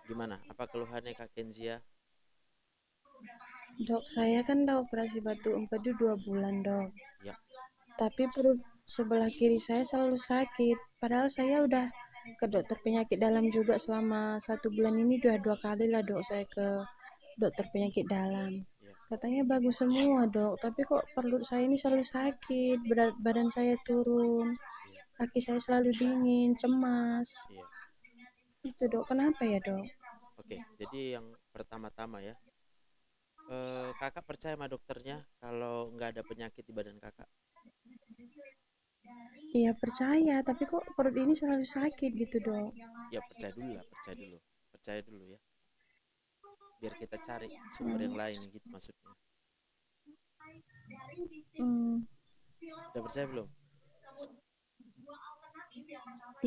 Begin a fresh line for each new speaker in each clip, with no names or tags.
Gimana? Apa keluhannya Kak Kenzia?
Dok, saya kan udah operasi batu empedu 2 bulan, dok.
Ya,
Tapi perut sebelah kiri saya selalu sakit. Padahal saya udah ke dokter penyakit dalam juga selama 1 bulan ini, dua kali lah dok saya ke dokter penyakit dalam.
ya,
Katanya bagus semua dok, tapi kok perut saya ini selalu sakit, berat badan saya turun,
ya,
kaki saya selalu dingin, cemas.
iya.
Itu dok, kenapa ya dok?
Oke, jadi yang pertama-tama ya, kakak percaya sama dokternya kalau nggak ada penyakit di badan kakak?
Iya percaya, tapi kok perut ini selalu sakit gitu dok.
Ya percaya dulu lah, percaya dulu ya. Biar kita cari sumber yang
Hmm.
lain gitu maksudnya.
Hmm.
Udah percaya belum?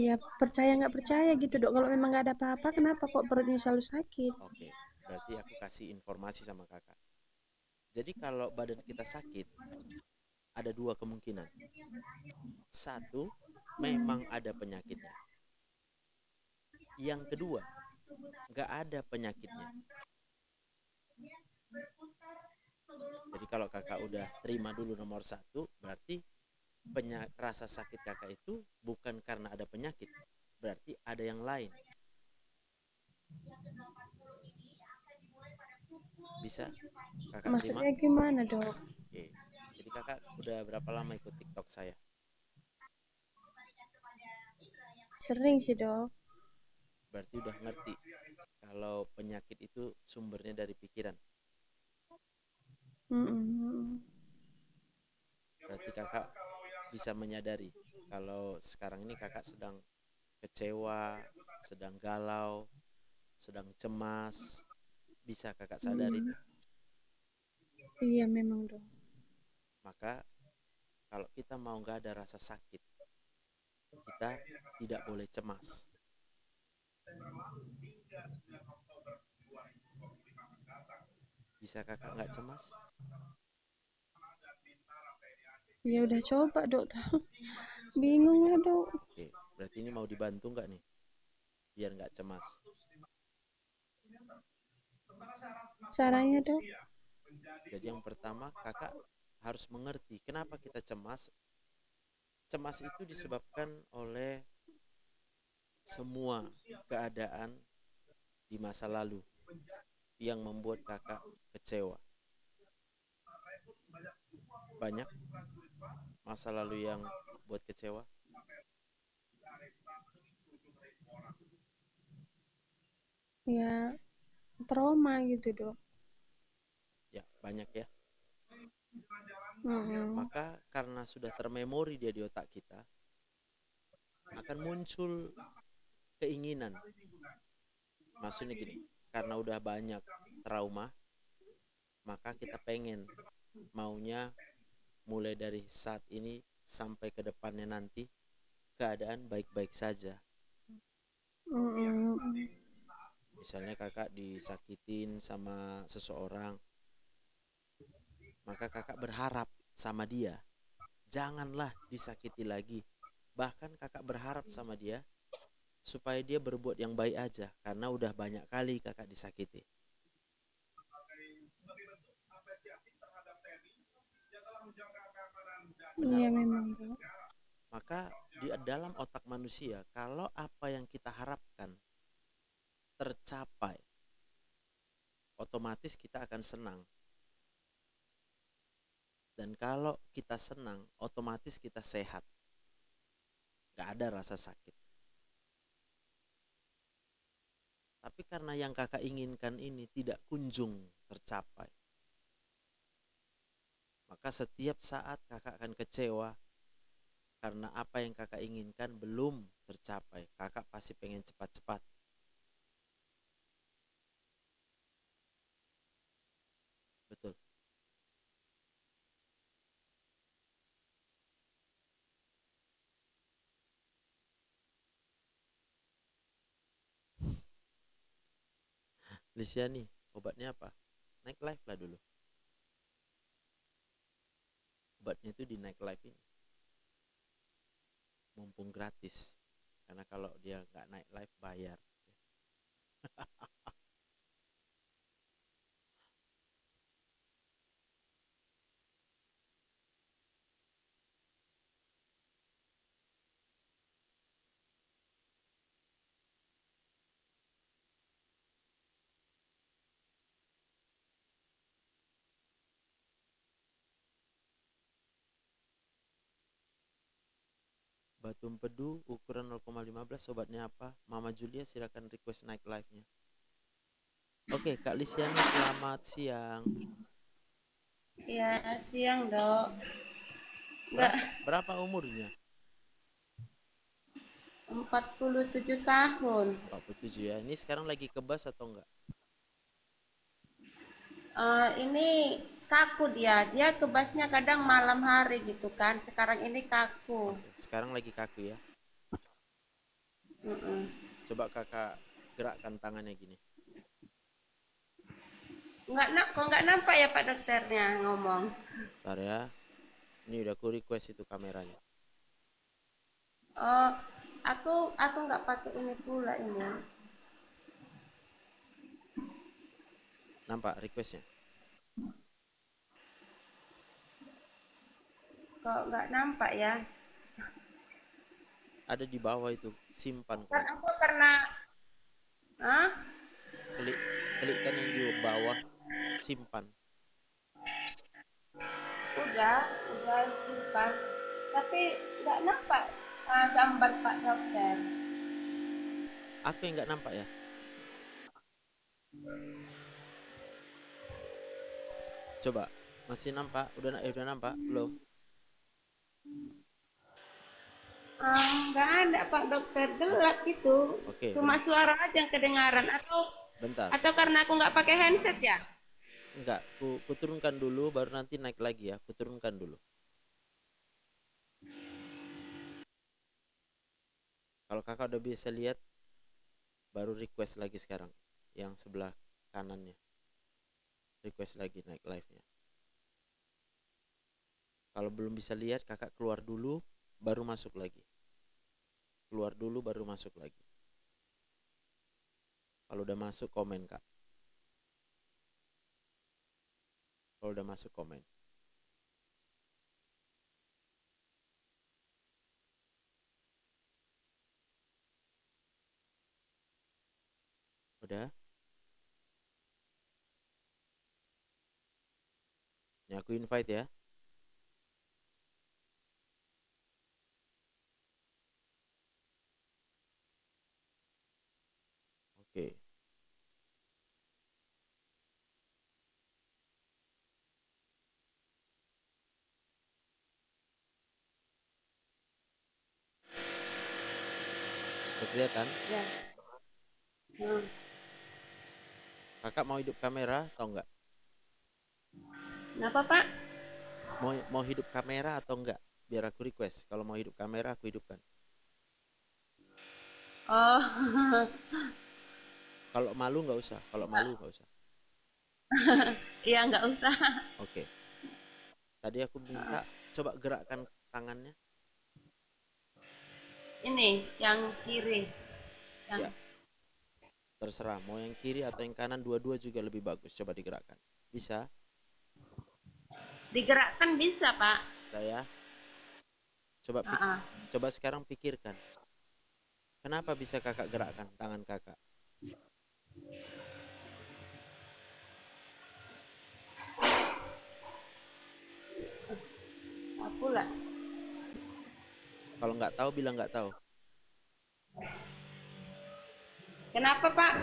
Iya, percaya nggak percaya gitu dok. Kalau memang nggak ada apa-apa, kenapa kok perutnya selalu sakit?
Oke, berarti aku kasih informasi sama kakak. Jadi kalau badan kita sakit, ada dua kemungkinan. Satu, memang
Hmm.
ada penyakitnya. Yang kedua, nggak ada penyakitnya. Jadi kalau kakak udah terima dulu nomor satu, berarti rasa sakit kakak itu bukan karena ada penyakit, berarti ada yang lain. Bisa kakak terima?
Maksudnya gimana dok?
Oke. Jadi kakak udah berapa lama ikut TikTok saya?
Sering sih dok.
Berarti udah ngerti kalau penyakit itu sumbernya dari pikiran.
Mm-mm.
Berarti kakak bisa menyadari kalau sekarang ini kakak sedang kecewa, sedang galau, sedang cemas. Bisa kakak sadari
Mm.
itu.
Iya memang dok.
Maka kalau kita mau nggak ada rasa sakit, kita tidak boleh cemas. Bisa kakak nggak cemas?
Ya udah coba dok. Bingung lah dok.
Oke, berarti ini mau dibantu nggak nih? Biar nggak cemas.
Caranya dok?
Jadi yang pertama kakak harus mengerti kenapa kita cemas. Cemas itu disebabkan oleh semua keadaan di masa lalu yang membuat kakak kecewa. Banyak masa lalu yang buat kecewa.
Ya trauma gitu dok.
Ya, banyak ya.
Mm-mm.
Maka karena sudah termemori dia di otak kita, akan muncul keinginan. Maksudnya gini, karena udah banyak trauma, maka kita pengen maunya mulai dari saat ini sampai ke depannya nanti keadaan baik-baik saja.
Mm-mm.
Misalnya kakak disakitin sama seseorang, maka kakak berharap sama dia, janganlah disakiti lagi. Bahkan kakak berharap sama dia supaya dia berbuat yang baik aja karena udah banyak kali kakak disakiti. Benar?
Iya memang dok.
Maka di dalam otak manusia, kalau apa yang kita harapkan tercapai, otomatis kita akan senang. Dan kalau kita senang, otomatis kita sehat. Gak ada rasa sakit. Tapi karena yang kakak inginkan ini tidak kunjung tercapai, maka setiap saat kakak akan kecewa karena apa yang kakak inginkan belum tercapai. Kakak pasti pengen cepat-cepat. Betul. Lisiani, obatnya apa? Naik live lah dulu. Obatnya itu di naik live ini. Mumpung gratis. Karena kalau dia nggak naik live bayar. Batu empedu ukuran 0,15, obatnya apa? Mama Julia silakan request naik live-nya. Oke, Kak Lisiani selamat siang.
Ya, siang, Dok.
Berapa umurnya?
47 tahun.
47 ya. Ini sekarang lagi kebas atau enggak?
Ini kaku dia. Dia kebasnya kadang malam hari gitu kan. Sekarang ini kaku.
Oke, sekarang lagi kaku ya.
Mm-mm.
Coba kakak gerakkan tangannya gini.
Kok nggak nampak ya Pak dokternya ngomong?
Bentar ya. Ini udah aku request itu kameranya.
Oh, aku nggak pakai ini pula ini.
Nampak requestnya?
Kok nggak nampak ya?
Ada di bawah itu, simpan.
Kan aku pernah, Hah?
Klikkan yang di bawah, simpan.
Udah simpan. Tapi nggak nampak gambar Pak dokter.
Aku yang nggak nampak ya? Coba, masih nampak? Udah nampak? Belum?
Nggak ada Pak dokter, gelap gitu.
Oke,
Cuma suara aja yang kedengaran
bentar.
atau karena aku nggak pakai handset ya?
Enggak, ku turunkan dulu baru nanti naik lagi ya. Ku turunkan dulu. Kalau kakak udah bisa lihat, baru request lagi sekarang. Yang sebelah kanannya. Request lagi naik live-nya. Kalau belum bisa lihat, kakak keluar dulu, baru masuk lagi. Keluar dulu, baru masuk lagi. Kalau udah masuk, komen kak. Kalau udah masuk, komen. Udah? Ini aku invite ya. Oke. Udah kelihatan?
Ya.
Kakak mau hidup kamera atau enggak?
Kenapa Pak?
Mau hidup kamera atau enggak? Biar aku request. Kalau mau hidup kamera, aku hidupkan.
Oh,
Kalau malu nggak usah. Kalau malu nggak usah.
iya nggak usah.
Oke. Tadi aku minta coba gerakkan tangannya.
Ini yang kiri. Yang
Ya. Terserah. Mau yang kiri atau yang kanan, dua-dua juga lebih bagus. Coba digerakkan. Bisa?
digerakkan bisa Pak.
Saya. Coba sekarang pikirkan. Kenapa bisa kakak gerakkan tangan kakak?
Aku lah.
Kalau nggak tahu, bilang nggak tahu.
Kenapa Pak?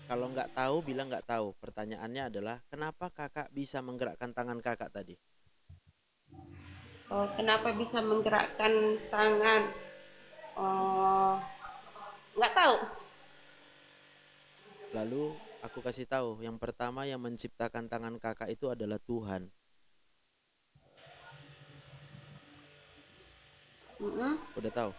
Kalau nggak tahu, bilang nggak tahu. Pertanyaannya adalah, kenapa kakak bisa menggerakkan tangan kakak tadi?
Oh, kenapa bisa menggerakkan tangan? Oh, nggak tahu.
Lalu aku kasih tahu, yang pertama yang menciptakan tangan kakak itu adalah Tuhan. Udah tahu?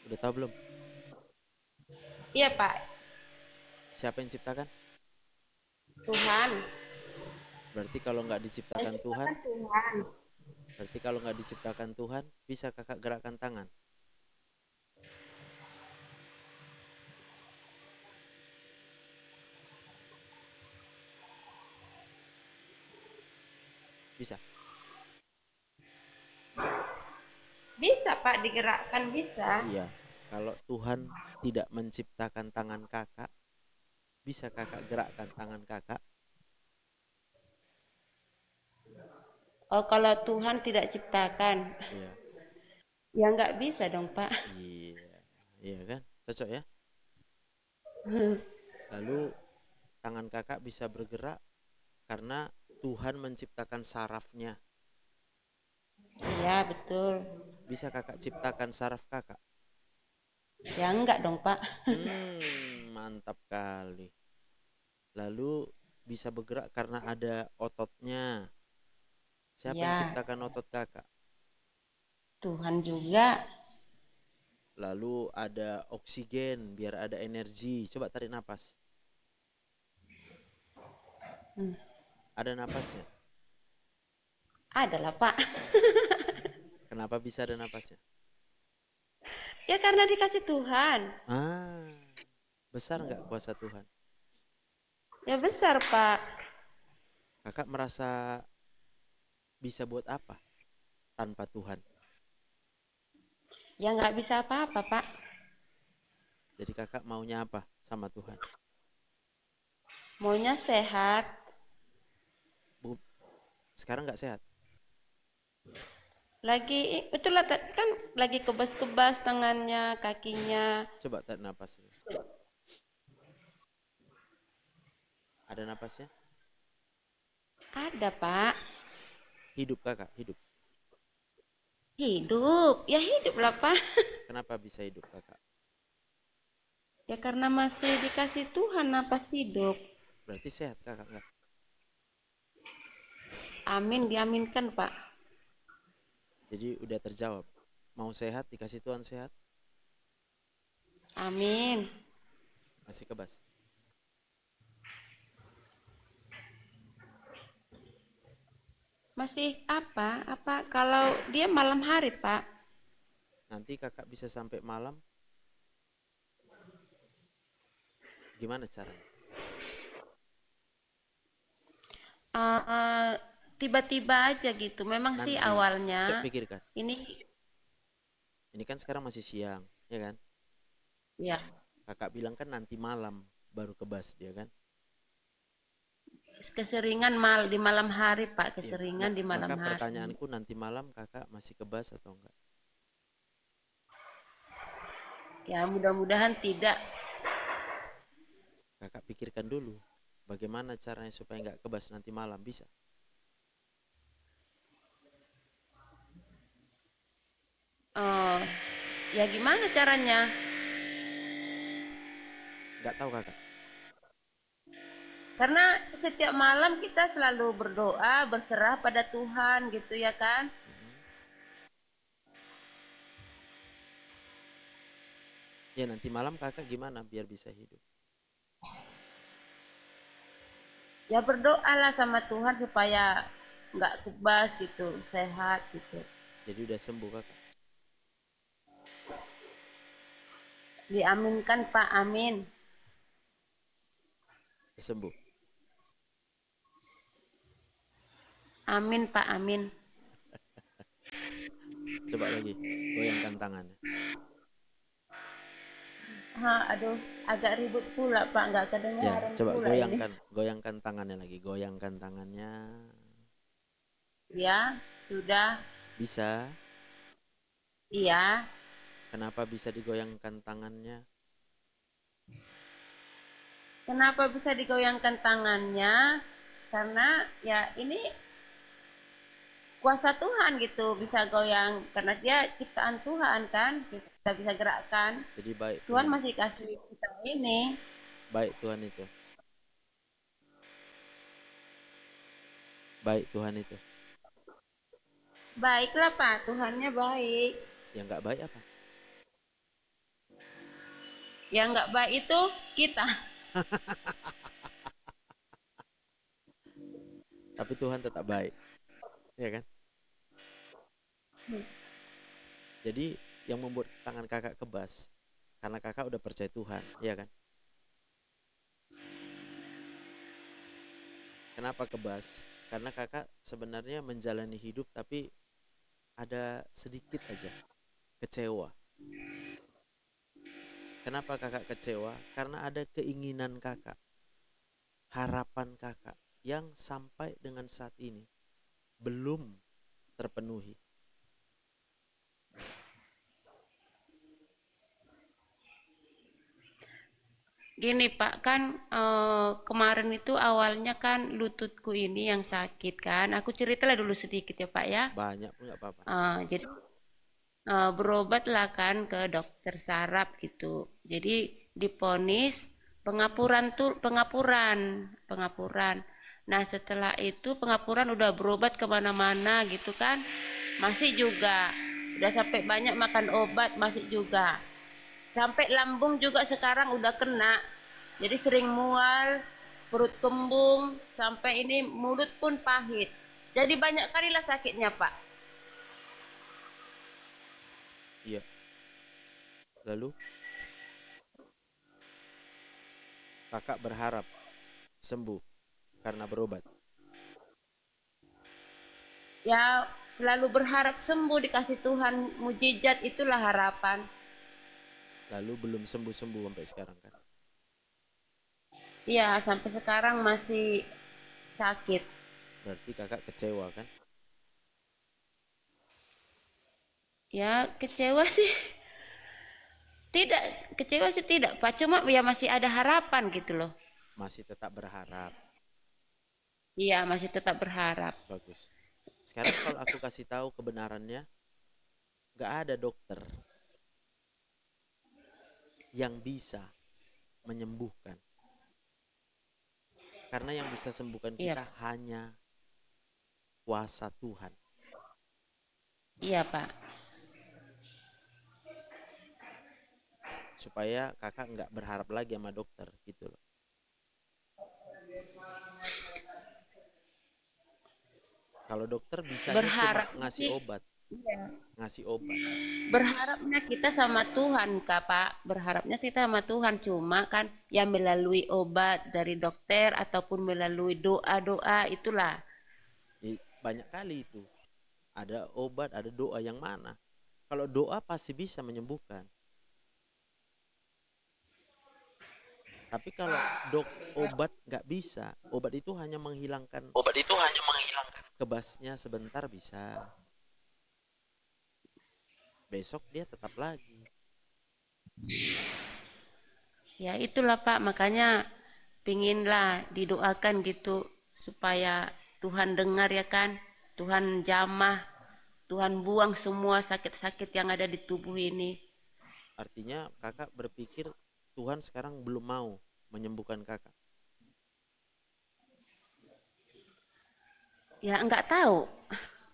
Udah tahu belum?
Iya Pak.
Siapa yang ciptakan?
Tuhan.
Berarti kalau nggak diciptakan Tuhan,
Tuhan.
berarti kalau nggak diciptakan Tuhan, bisa kakak gerakkan tangan? Bisa?
Bisa Pak, digerakkan bisa.
Iya. Kalau Tuhan tidak menciptakan tangan kakak, Bisa kakak gerakkan tangan kakak?
Oh, kalau Tuhan tidak ciptakan,
Iya.
ya nggak bisa dong, Pak.
Iya. Iya kan? Cocok ya? Lalu tangan kakak bisa bergerak karena Tuhan menciptakan sarafnya.
Iya, betul.
Bisa kakak ciptakan saraf kakak?
Ya enggak dong, Pak.
Mantap kali. Lalu bisa bergerak karena ada ototnya. Siapa yang
Ya,
ciptakan otot kakak?
Tuhan juga.
Lalu ada oksigen biar ada energi. Coba tarik napas. Ada napasnya.
Adalah, Pak.
Kenapa bisa ada napasnya?
Ya karena dikasih Tuhan.
Besar nggak kuasa Tuhan?
Ya besar, Pak.
Kakak merasa bisa buat apa tanpa Tuhan?
Ya nggak bisa apa-apa, Pak.
Jadi kakak maunya apa sama Tuhan?
Maunya sehat.
Sekarang nggak sehat?
Lagi, itulah kan lagi kebas-kebas tangannya, kakinya.
Coba tarik napas. Ada napasnya?
Ada, Pak.
Hidup kakak, hidup.
Hidup. Ya hidup lah, Pak.
Kenapa bisa hidup kakak?
Ya karena masih dikasih Tuhan napas hidup.
Berarti sehat kakak nggak?
Amin, diaminkan, Pak.
Jadi udah terjawab. Mau sehat dikasih Tuhan sehat?
Amin.
Masih kebas?
Masih apa? Apa kalau dia malam hari, Pak?
Nanti kakak bisa sampai malam. Gimana caranya?
Eh, tiba-tiba aja gitu. Memang sih
Nanti, coba
awalnya
pikirkan.
ini
Ini kan sekarang masih siang, ya kan?
ya
Kakak bilang kan nanti malam baru kebas dia kan?
keseringan di malam hari, Pak.
Iya,
Keseringan
enggak.
di malam
Maka
hari.
pertanyaanku nanti malam kakak masih kebas atau enggak?
Ya mudah-mudahan tidak.
Kakak pikirkan dulu. Bagaimana caranya supaya enggak kebas nanti malam, bisa?
Oh, ya gimana caranya?
Enggak tahu kakak.
Karena setiap malam kita selalu berdoa, berserah pada Tuhan gitu ya kan?
Ya nanti malam kakak gimana biar bisa hidup?
Ya berdoalah sama Tuhan supaya nggak kebas gitu, sehat gitu.
Jadi udah sembuh kakak?
Diaminkan, Pak, amin.
Udah sembuh?
Amin, Pak, amin.
Coba lagi, goyangkan tangannya.
Aduh, agak ribut pula, Pak, nggak
Ya,
kedengaran
coba
pula ini.
goyangkan tangannya lagi, goyangkan tangannya.
Ya, sudah.
Bisa?
Iya.
Kenapa bisa digoyangkan tangannya?
Kenapa bisa digoyangkan tangannya? Karena ya ini kuasa Tuhan gitu, bisa goyang karena dia ciptaan Tuhan kan, kita bisa gerakkan.
Jadi baik
Tuhan
Tuhan,
masih kasih kita ini.
baik Tuhan itu, baik Tuhan itu.
Baiklah, Pak, Tuhannya baik.
Yang nggak baik apa?
Yang nggak baik itu kita.
Tapi Tuhan tetap baik, ya kan? Jadi yang membuat tangan kakak kebas karena kakak udah percaya Tuhan, ya kan? Kenapa kebas? Karena kakak sebenarnya menjalani hidup tapi ada sedikit aja kecewa. Kenapa kakak kecewa? Karena ada keinginan kakak harapan kakak yang sampai dengan saat ini belum terpenuhi?
Gini Pak, kan kemarin itu awalnya kan lututku ini yang sakit kan. Aku ceritalah dulu sedikit ya Pak ya.
Banyak pun nggak apa-apa.
Jadi berobatlah kan ke dokter saraf gitu. Jadi diponis pengapuran. Nah setelah itu pengapuran udah berobat kemana-mana gitu kan, masih juga. Udah sampai banyak makan obat masih juga. Sampai lambung juga sekarang udah kena. Jadi sering mual, perut kembung, sampai ini mulut pun pahit. Jadi banyak kali lah sakitnya Pak.
Iya. Lalu kakak berharap sembuh karena berobat.
Ya selalu berharap sembuh, dikasih Tuhan mujizat, itulah harapan.
Lalu belum sembuh-sembuh sampai sekarang kan?
Iya sampai sekarang masih sakit.
Berarti kakak kecewa kan?
Ya kecewa sih. Tidak, kecewa sih tidak Pak, cuma ya masih ada harapan gitu loh.
Masih tetap berharap.
Iya masih tetap berharap.
Bagus. Sekarang kalau aku kasih tahu kebenarannya, nggak ada dokter yang bisa menyembuhkan. Karena yang bisa sembuhkan
Iya,
kita hanya kuasa Tuhan.
iya Pak.
Supaya kakak nggak berharap lagi sama dokter gitu loh. Kalau dokter bisanya cuma
Berharap
ngasih
sih,
obat,
iya.
ngasih obat.
Berharapnya kita sama Tuhan Kak Pak. Berharapnya kita sama Tuhan, cuma kan ya melalui obat dari dokter ataupun melalui doa-doa itulah.
Banyak kali itu. Ada obat, ada doa, yang mana? Kalau doa pasti bisa menyembuhkan. Tapi kalau obat nggak bisa, obat itu hanya menghilangkan
Obat itu hanya menghilangkan.
kebasnya sebentar bisa. Besok dia tetap lagi.
Ya itulah Pak, makanya pinginlah didoakan gitu supaya Tuhan dengar ya kan. Tuhan jamah, Tuhan buang semua sakit-sakit yang ada di tubuh ini.
Artinya kakak berpikir Tuhan sekarang belum mau menyembuhkan kakak.
Ya enggak tahu.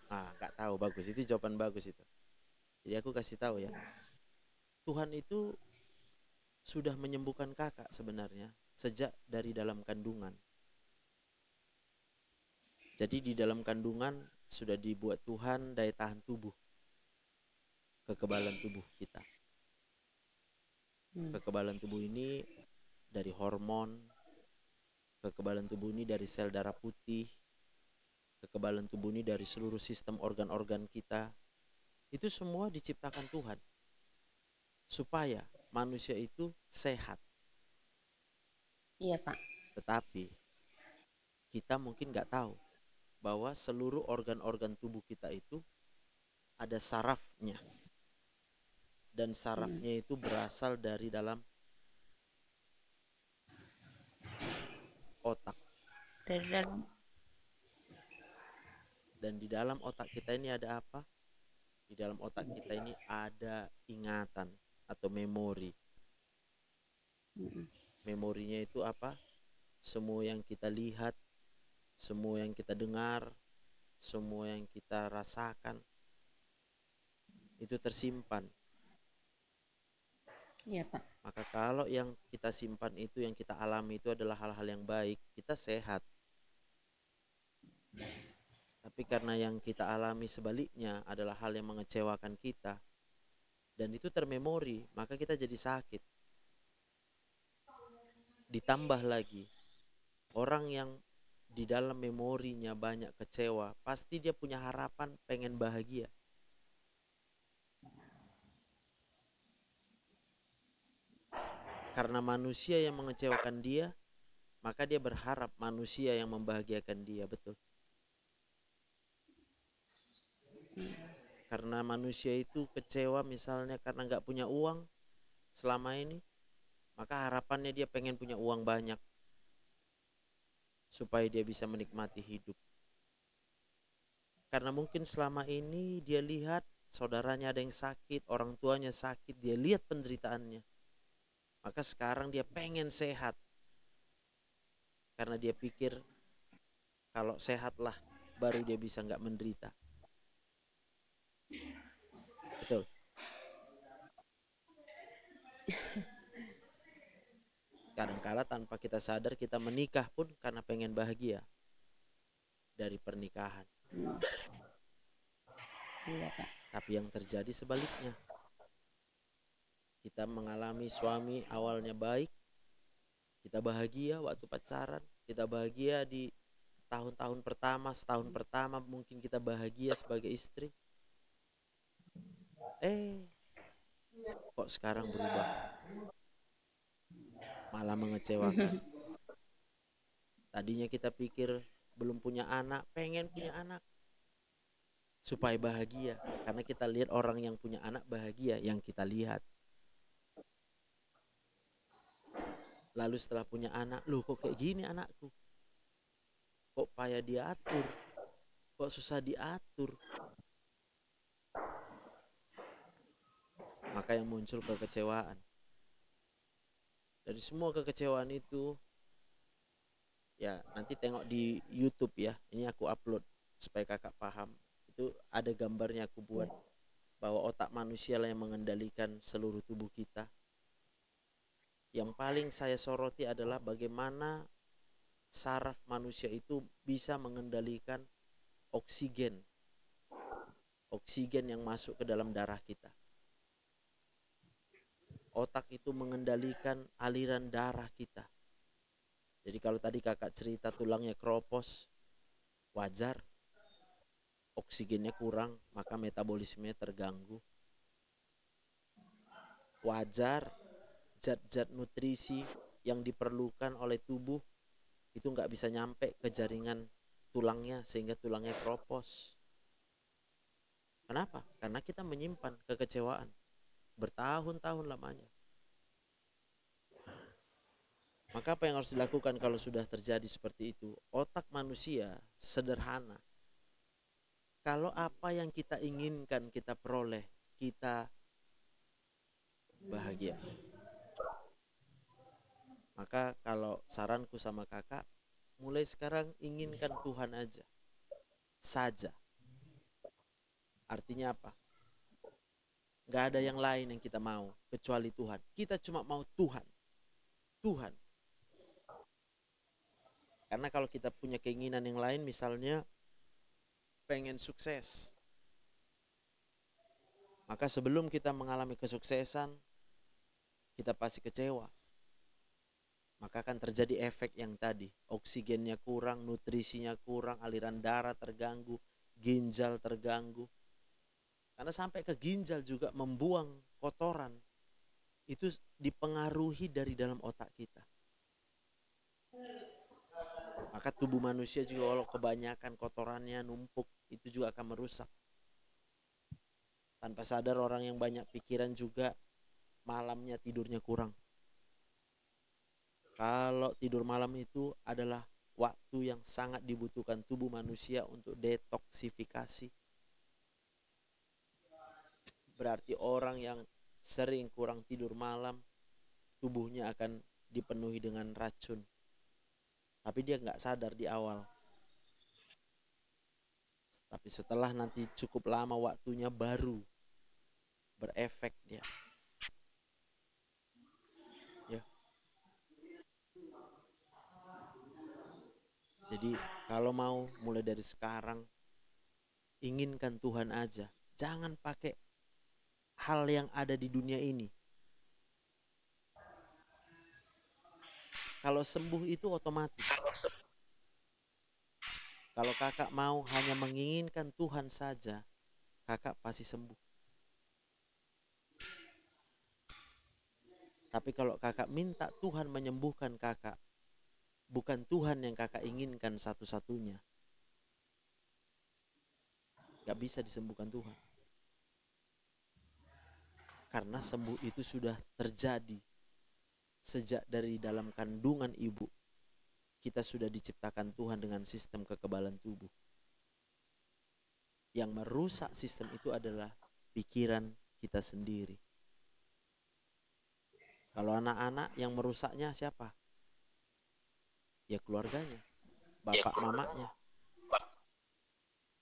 Nggak tahu, bagus. Itu jawaban bagus itu. Jadi aku kasih tahu ya. Tuhan itu sudah menyembuhkan kakak sebenarnya sejak dari dalam kandungan. Jadi di dalam kandungan sudah dibuat Tuhan daya tahan tubuh, kekebalan tubuh kita. Kekebalan tubuh ini dari hormon, kekebalan tubuh ini dari sel darah putih, kekebalan tubuh ini dari seluruh sistem organ-organ kita. Itu semua diciptakan Tuhan supaya manusia itu sehat.
Iya Pak.
Tetapi kita mungkin nggak tahu bahwa seluruh organ-organ tubuh kita itu ada sarafnya. Dan sarafnya itu berasal dari dalam otak.
Dari dalam.
Dan di dalam otak kita ini ada apa? Di dalam otak kita ini ada ingatan atau memori. Memorinya itu apa? Semua yang kita lihat, semua yang kita dengar, semua yang kita rasakan, itu tersimpan.
Iya Pak.
Maka kalau yang kita simpan itu, yang kita alami itu adalah hal-hal yang baik, kita sehat. Tapi karena yang kita alami sebaliknya adalah hal yang mengecewakan kita, dan itu termemori, maka kita jadi sakit. Ditambah lagi, orang yang di dalam memorinya banyak kecewa, pasti dia punya harapan pengen bahagia. Karena manusia yang mengecewakan dia, maka dia berharap manusia yang membahagiakan dia, betul. Karena manusia itu kecewa misalnya karena nggak punya uang selama ini, maka harapannya dia pengen punya uang banyak supaya dia bisa menikmati hidup. Karena mungkin selama ini dia lihat saudaranya ada yang sakit, orang tuanya sakit, dia lihat penderitaannya. Maka sekarang dia pengen sehat. Karena dia pikir kalau sehatlah baru dia bisa nggak menderita. Betul. Kadangkala tanpa kita sadar kita menikah pun karena pengen bahagia dari pernikahan.
Iya, Pak.
Tapi yang terjadi sebaliknya. Kita mengalami suami awalnya baik, kita bahagia waktu pacaran, kita bahagia di tahun-tahun pertama, setahun pertama mungkin kita bahagia sebagai istri. Kok sekarang berubah? Malah mengecewakan. Tadinya kita pikir belum punya anak, pengen punya anak supaya bahagia. Karena kita lihat orang yang punya anak bahagia, yang kita lihat. Lalu setelah punya anak, loh kok kayak gini anakku? Kok payah diatur? Kok susah diatur? Maka yang muncul kekecewaan. Dari semua kekecewaan itu, ya nanti tengok di YouTube ya. Ini aku upload supaya kakak paham. Itu ada gambarnya aku buat bahwa otak manusia lah yang mengendalikan seluruh tubuh kita. Yang paling saya soroti adalah bagaimana saraf manusia itu bisa mengendalikan oksigen yang masuk ke dalam darah kita. Otak itu mengendalikan aliran darah kita. Jadi kalau tadi kakak cerita tulangnya keropos, wajar. Oksigennya kurang, maka metabolisme terganggu. Wajar zat-zat nutrisi yang diperlukan oleh tubuh itu nggak bisa nyampe ke jaringan tulangnya sehingga tulangnya keropos. Kenapa? Karena kita menyimpan kekecewaan bertahun-tahun lamanya. Maka apa yang harus dilakukan kalau sudah terjadi seperti itu? Otak manusia sederhana. Kalau apa yang kita inginkan kita peroleh, kita bahagia. Maka kalau saranku sama kakak, mulai sekarang inginkan Tuhan aja. Saja. Artinya apa? Gak ada yang lain yang kita mau kecuali Tuhan. Kita cuma mau Tuhan. Tuhan. Karena kalau kita punya keinginan yang lain, misalnya pengen sukses, maka sebelum kita mengalami kesuksesan, kita pasti kecewa. Maka akan terjadi efek yang tadi. Oksigennya kurang, nutrisinya kurang, aliran darah terganggu, ginjal terganggu. Karena sampai ke ginjal juga membuang kotoran. Itu dipengaruhi dari dalam otak kita. Maka tubuh manusia juga kalau kebanyakan kotorannya numpuk, itu juga akan merusak. Tanpa sadar orang yang banyak pikiran juga malamnya tidurnya kurang. Kalau tidur malam itu adalah waktu yang sangat dibutuhkan tubuh manusia untuk detoksifikasi. Berarti orang yang sering kurang tidur malam, tubuhnya akan dipenuhi dengan racun. Tapi dia nggak sadar di awal. Tapi setelah nanti cukup lama waktunya baru berefek dia. Ya. Jadi kalau mau mulai dari sekarang, inginkan Tuhan aja. Jangan pakai hal yang ada di dunia ini. Kalau sembuh itu otomatis. Kalau kakak mau hanya menginginkan Tuhan saja, kakak pasti sembuh. Tapi kalau kakak minta Tuhan menyembuhkan kakak, bukan Tuhan yang kakak inginkan satu-satunya. Gak bisa disembuhkan Tuhan. Karena sembuh itu sudah terjadi sejak dari dalam kandungan ibu. Kita sudah diciptakan Tuhan dengan sistem kekebalan tubuh. Yang merusak sistem itu adalah pikiran kita sendiri. Kalau anak-anak yang merusaknya siapa? Ya keluarganya, bapak mamanya,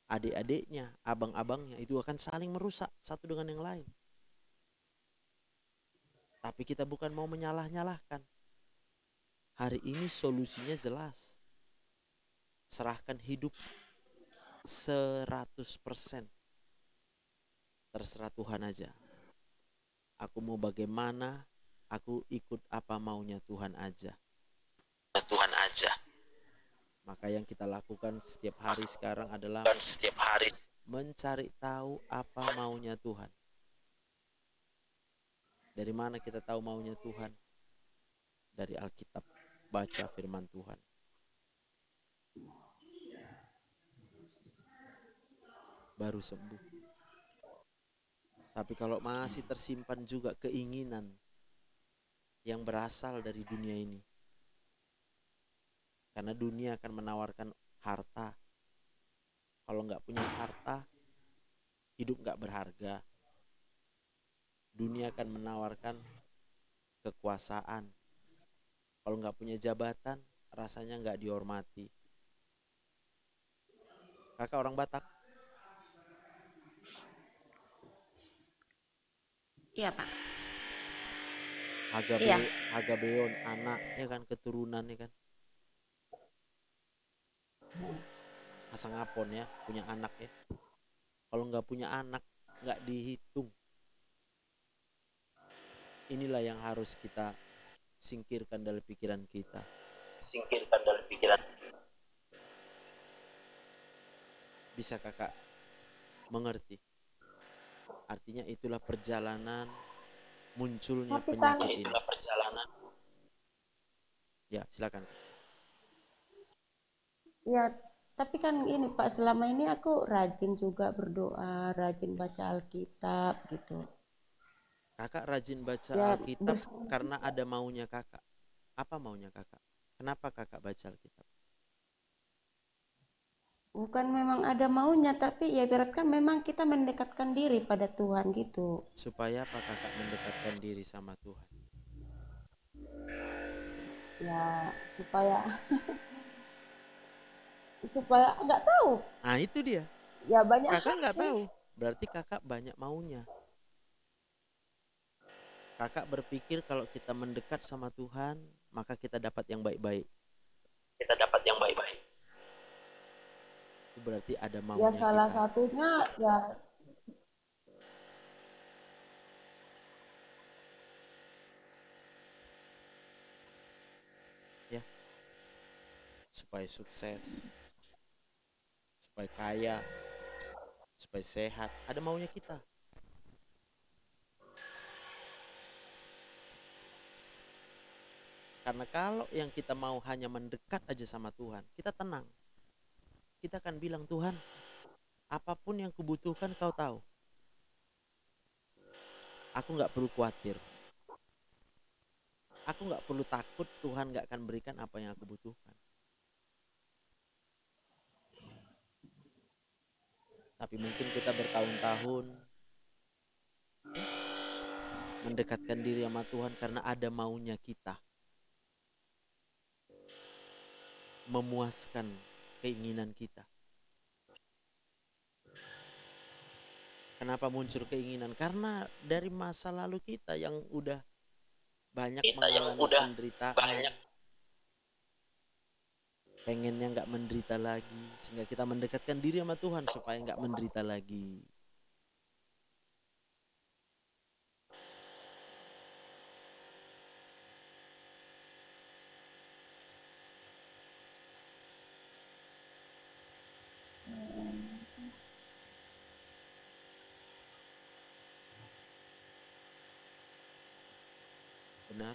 adik-adiknya, abang-abangnya, itu akan saling merusak satu dengan yang lain. Tapi kita bukan mau menyalah-nyalahkan. Hari ini solusinya jelas. Serahkan hidup 100%. Terserah Tuhan aja. Aku mau bagaimana, aku ikut apa maunya Tuhan aja. Tuhan aja. Maka yang kita lakukan setiap hari sekarang adalah mencari tahu apa maunya Tuhan. Dari mana kita tahu maunya Tuhan? Dari Alkitab, baca firman Tuhan. Baru sembuh. Tapi kalau masih tersimpan juga keinginan yang berasal dari dunia ini, karena dunia akan menawarkan harta. Kalau nggak punya harta, hidup nggak berharga. Dunia akan menawarkan kekuasaan. Kalau nggak punya jabatan, rasanya nggak dihormati. Kakak orang Batak?
Iya, Pak.
Hagabeon, anaknya kan, keturunannya kan. Asangapon ya, punya anak ya. Kalau nggak punya anak, nggak dihitung. Inilah yang harus kita singkirkan dari pikiran kita. Bisa kakak mengerti? Artinya itulah perjalanan munculnya
Tapi
penyakit ini. Ya, silakan.
Ya, tapi kan ini Pak, selama ini aku rajin juga berdoa, rajin baca Alkitab gitu.
Kakak rajin baca
Ya,
Alkitab karena ada maunya kakak. Apa maunya kakak? Kenapa kakak baca Alkitab?
bukan memang ada maunya, tapi ya ibaratkan memang kita mendekatkan diri pada Tuhan gitu.
Supaya apa kakak mendekatkan diri sama Tuhan?
Ya, supaya nggak tahu.
Nah itu dia.
Ya banyak
Kakak
hal
nggak
sih.
tahu. Berarti kakak banyak maunya. Kakak berpikir kalau kita mendekat sama Tuhan, maka kita dapat yang baik-baik. Itu berarti ada
Ya
maunya
salah
kita.
satunya ya
Ya, supaya sukses, supaya kaya, supaya sehat, ada maunya kita. Karena kalau yang kita mau hanya mendekat aja sama Tuhan, kita tenang. Kita akan bilang, Tuhan, apapun yang kubutuhkan kau tahu. Aku gak perlu khawatir. Aku gak perlu takut Tuhan gak akan berikan apa yang aku butuhkan. Tapi mungkin kita bertahun-tahun mendekatkan diri sama Tuhan karena ada maunya kita. Memuaskan keinginan kita. Kenapa muncul keinginan? Karena dari masa lalu kita yang udah banyak mengalami penderitaan. Pengennya gak menderita lagi. Sehingga kita mendekatkan diri sama Tuhan supaya gak menderita lagi. Benar?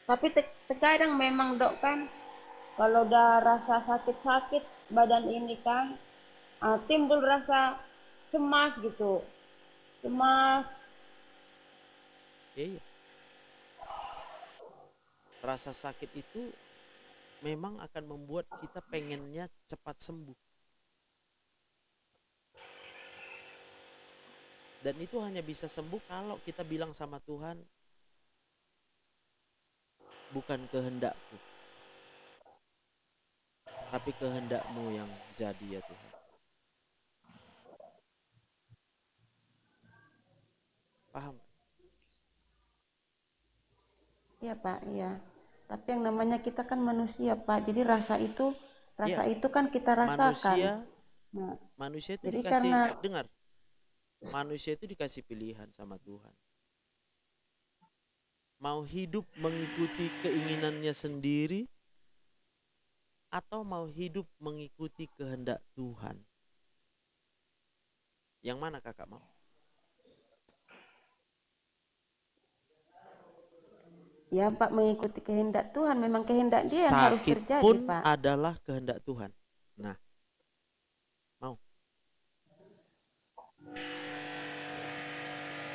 Tapi terkadang memang dok kan, kalau udah rasa sakit-sakit badan ini kan, timbul rasa cemas gitu, cemas.
Iya, rasa sakit itu memang akan membuat kita pengennya cepat sembuh. Dan itu hanya bisa sembuh kalau kita bilang sama Tuhan, bukan kehendakku, tapi kehendakmu yang jadi ya Tuhan. Paham?
Iya Pak, iya. Tapi yang namanya kita kan manusia Pak, jadi rasa
Ya,
itu kan kita rasakan.
manusia
Nah,
manusia itu
jadi
dikasih,
karena
dengar, manusia itu dikasih pilihan sama Tuhan. Mau hidup mengikuti keinginannya sendiri atau mau hidup mengikuti kehendak Tuhan. Yang mana kakak mau?
ya Pak mengikuti kehendak Tuhan, memang kehendak Dia yang harus
Sakit
terjadi
pun
Pak.
adalah kehendak Tuhan. Nah, mau?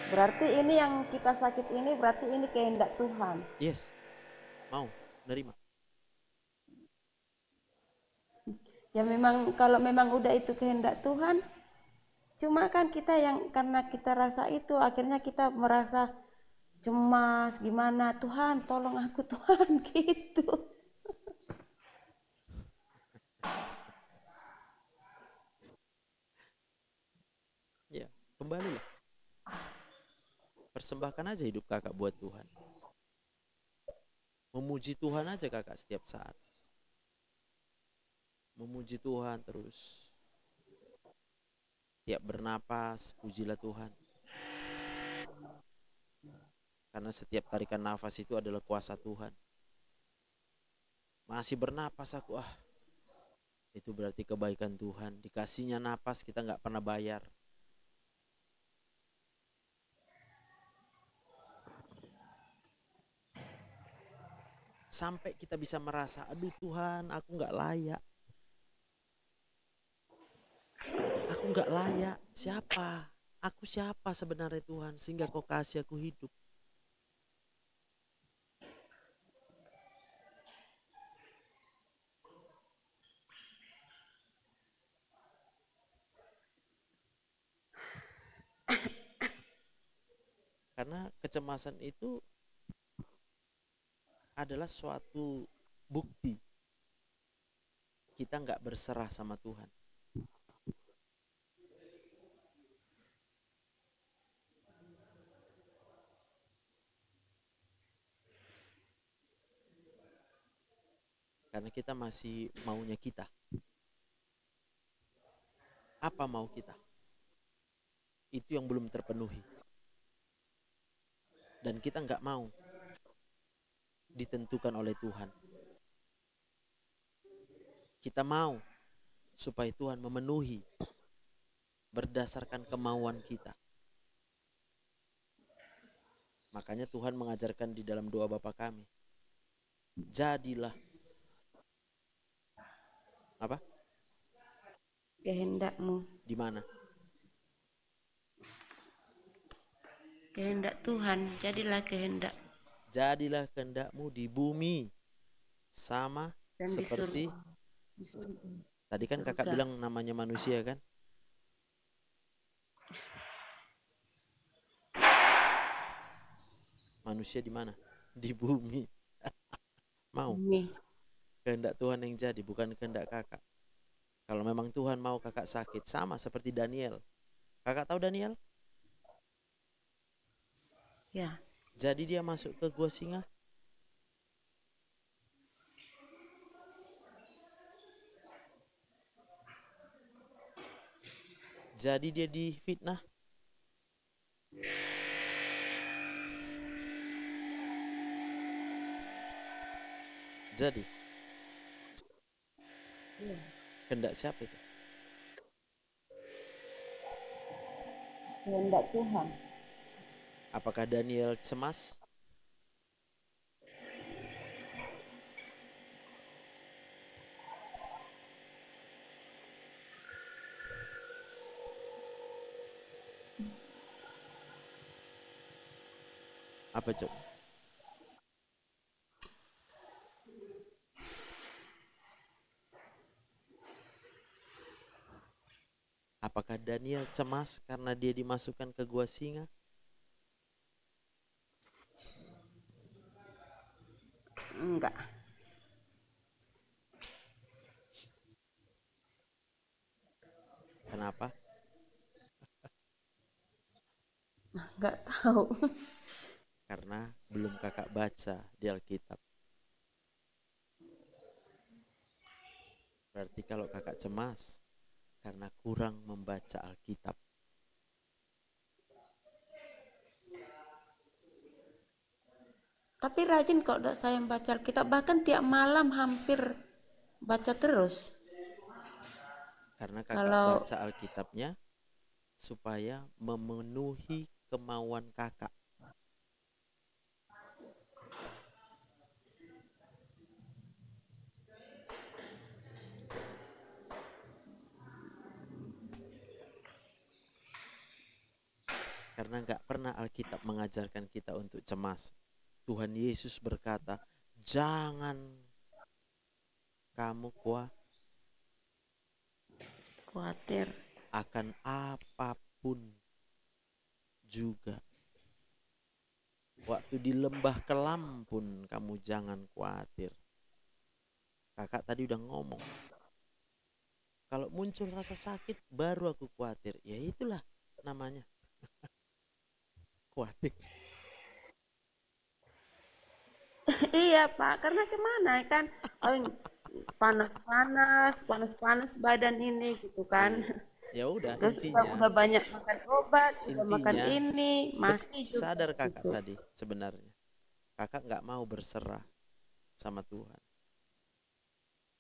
Berarti ini yang kita sakit ini berarti ini kehendak Tuhan.
Yes, mau? Nerima?
Ya memang kalau memang udah itu kehendak Tuhan, cuma kan kita yang karena kita rasa itu akhirnya kita merasa cemas gimana, Tuhan tolong aku Tuhan gitu.
Ya, kembalilah. Persembahkan aja hidup kakak buat Tuhan. Memuji Tuhan aja kakak setiap saat. Memuji Tuhan terus. Tiap bernapas, pujilah Tuhan. Karena setiap tarikan nafas itu adalah kuasa Tuhan. Masih bernapas aku, itu berarti kebaikan Tuhan. Dikasihnya napas kita nggak pernah bayar. Sampai kita bisa merasa, aduh Tuhan, aku nggak layak. Aku nggak layak. Siapa? Aku siapa sebenarnya Tuhan sehingga kau kasih aku hidup. Karena kecemasan itu adalah suatu bukti kita nggak berserah sama Tuhan. Karena kita masih maunya kita. Apa mau kita? Itu yang belum terpenuhi. Dan kita nggak mau ditentukan oleh Tuhan. Kita mau supaya Tuhan memenuhi berdasarkan kemauan kita. Makanya Tuhan mengajarkan di dalam doa Bapa kami. Jadilah apa?
Kehendakmu,
Di mana?
kehendak Tuhan, jadilah kehendak
Jadilah kehendakmu di bumi sama
dan di
seperti
surga.
tadi kan kakak
Surga.
bilang namanya manusia kan? Manusia di mana? Di bumi. Mau
Bumi.
kehendak Tuhan yang jadi, bukan kehendak kakak. Kalau memang Tuhan mau kakak sakit, sama seperti Daniel. Kakak tahu Daniel?
Ya,
Jadi dia masuk ke gua singa. Jadi dia difitnah. Jadi kehendak siapa itu?
kehendak Tuhan.
Apakah Daniel cemas? Apa coba? Apakah Daniel cemas karena dia dimasukkan ke gua singa?
Enggak.
Kenapa?
Enggak tahu.
Karena belum kakak baca di Alkitab. Berarti kalau kakak cemas karena kurang membaca Alkitab.
Tapi rajin kok dok saya baca Alkitab, bahkan tiap malam hampir baca terus.
Karena kakak
Kalau
baca Alkitabnya supaya memenuhi kemauan kakak. Karena gak pernah Alkitab mengajarkan kita untuk cemas. Tuhan Yesus berkata, jangan kamu
khawatir.
akan apapun juga. Waktu di lembah kelam pun kamu jangan khawatir. Kakak tadi udah ngomong. Kalau muncul rasa sakit baru aku khawatir. Ya itulah namanya. Khawatir.
Iya Pak, karena kemana kan panas-panas badan ini gitu kan.
Iya. Ya udah
Terus
intinya
udah banyak makan obat, udah makan
intinya
ini, masih juga
sadar kakak
gitu.
tadi sebenarnya. Kakak nggak mau berserah sama Tuhan.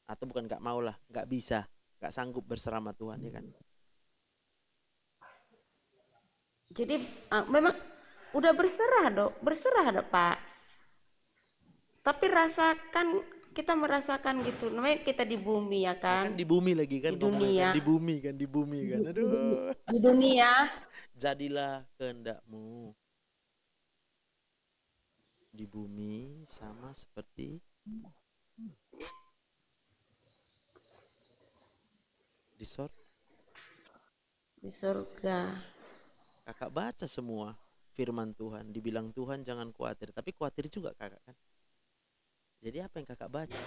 Atau bukan nggak mau lah, nggak bisa, nggak sanggup berserah sama Tuhan ya kan.
Jadi memang udah berserah dok Pak. Tapi kita merasakan gitu, namanya kita di bumi ya
Kan
kan,
di bumi lagi kan
di
ngomongnya kan
dunia,
di bumi kan. Aduh.
di dunia.
Jadilah kehendakmu di bumi sama seperti di sorga.
Di surga.
Kakak baca semua firman Tuhan, dibilang Tuhan jangan khawatir, tapi khawatir juga kakak kan. Jadi apa yang kakak baca?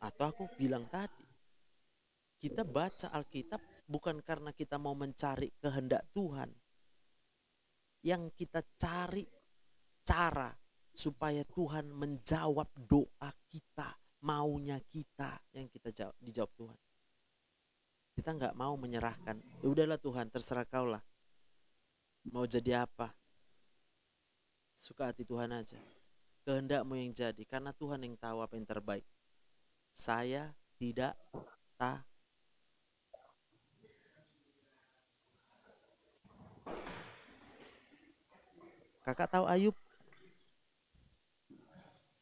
Atau aku bilang tadi, kita baca Alkitab bukan karena kita mau mencari kehendak Tuhan. Yang kita cari cara supaya Tuhan menjawab doa kita, maunya kita yang kita dijawab Tuhan. Kita nggak mau menyerahkan. Ya udahlah Tuhan, terserah kau lah. Mau jadi apa? Suka hati Tuhan aja. Kehendakmu yang jadi, karena Tuhan yang tahu apa yang terbaik. Saya tidak tahu. Kakak tahu Ayub?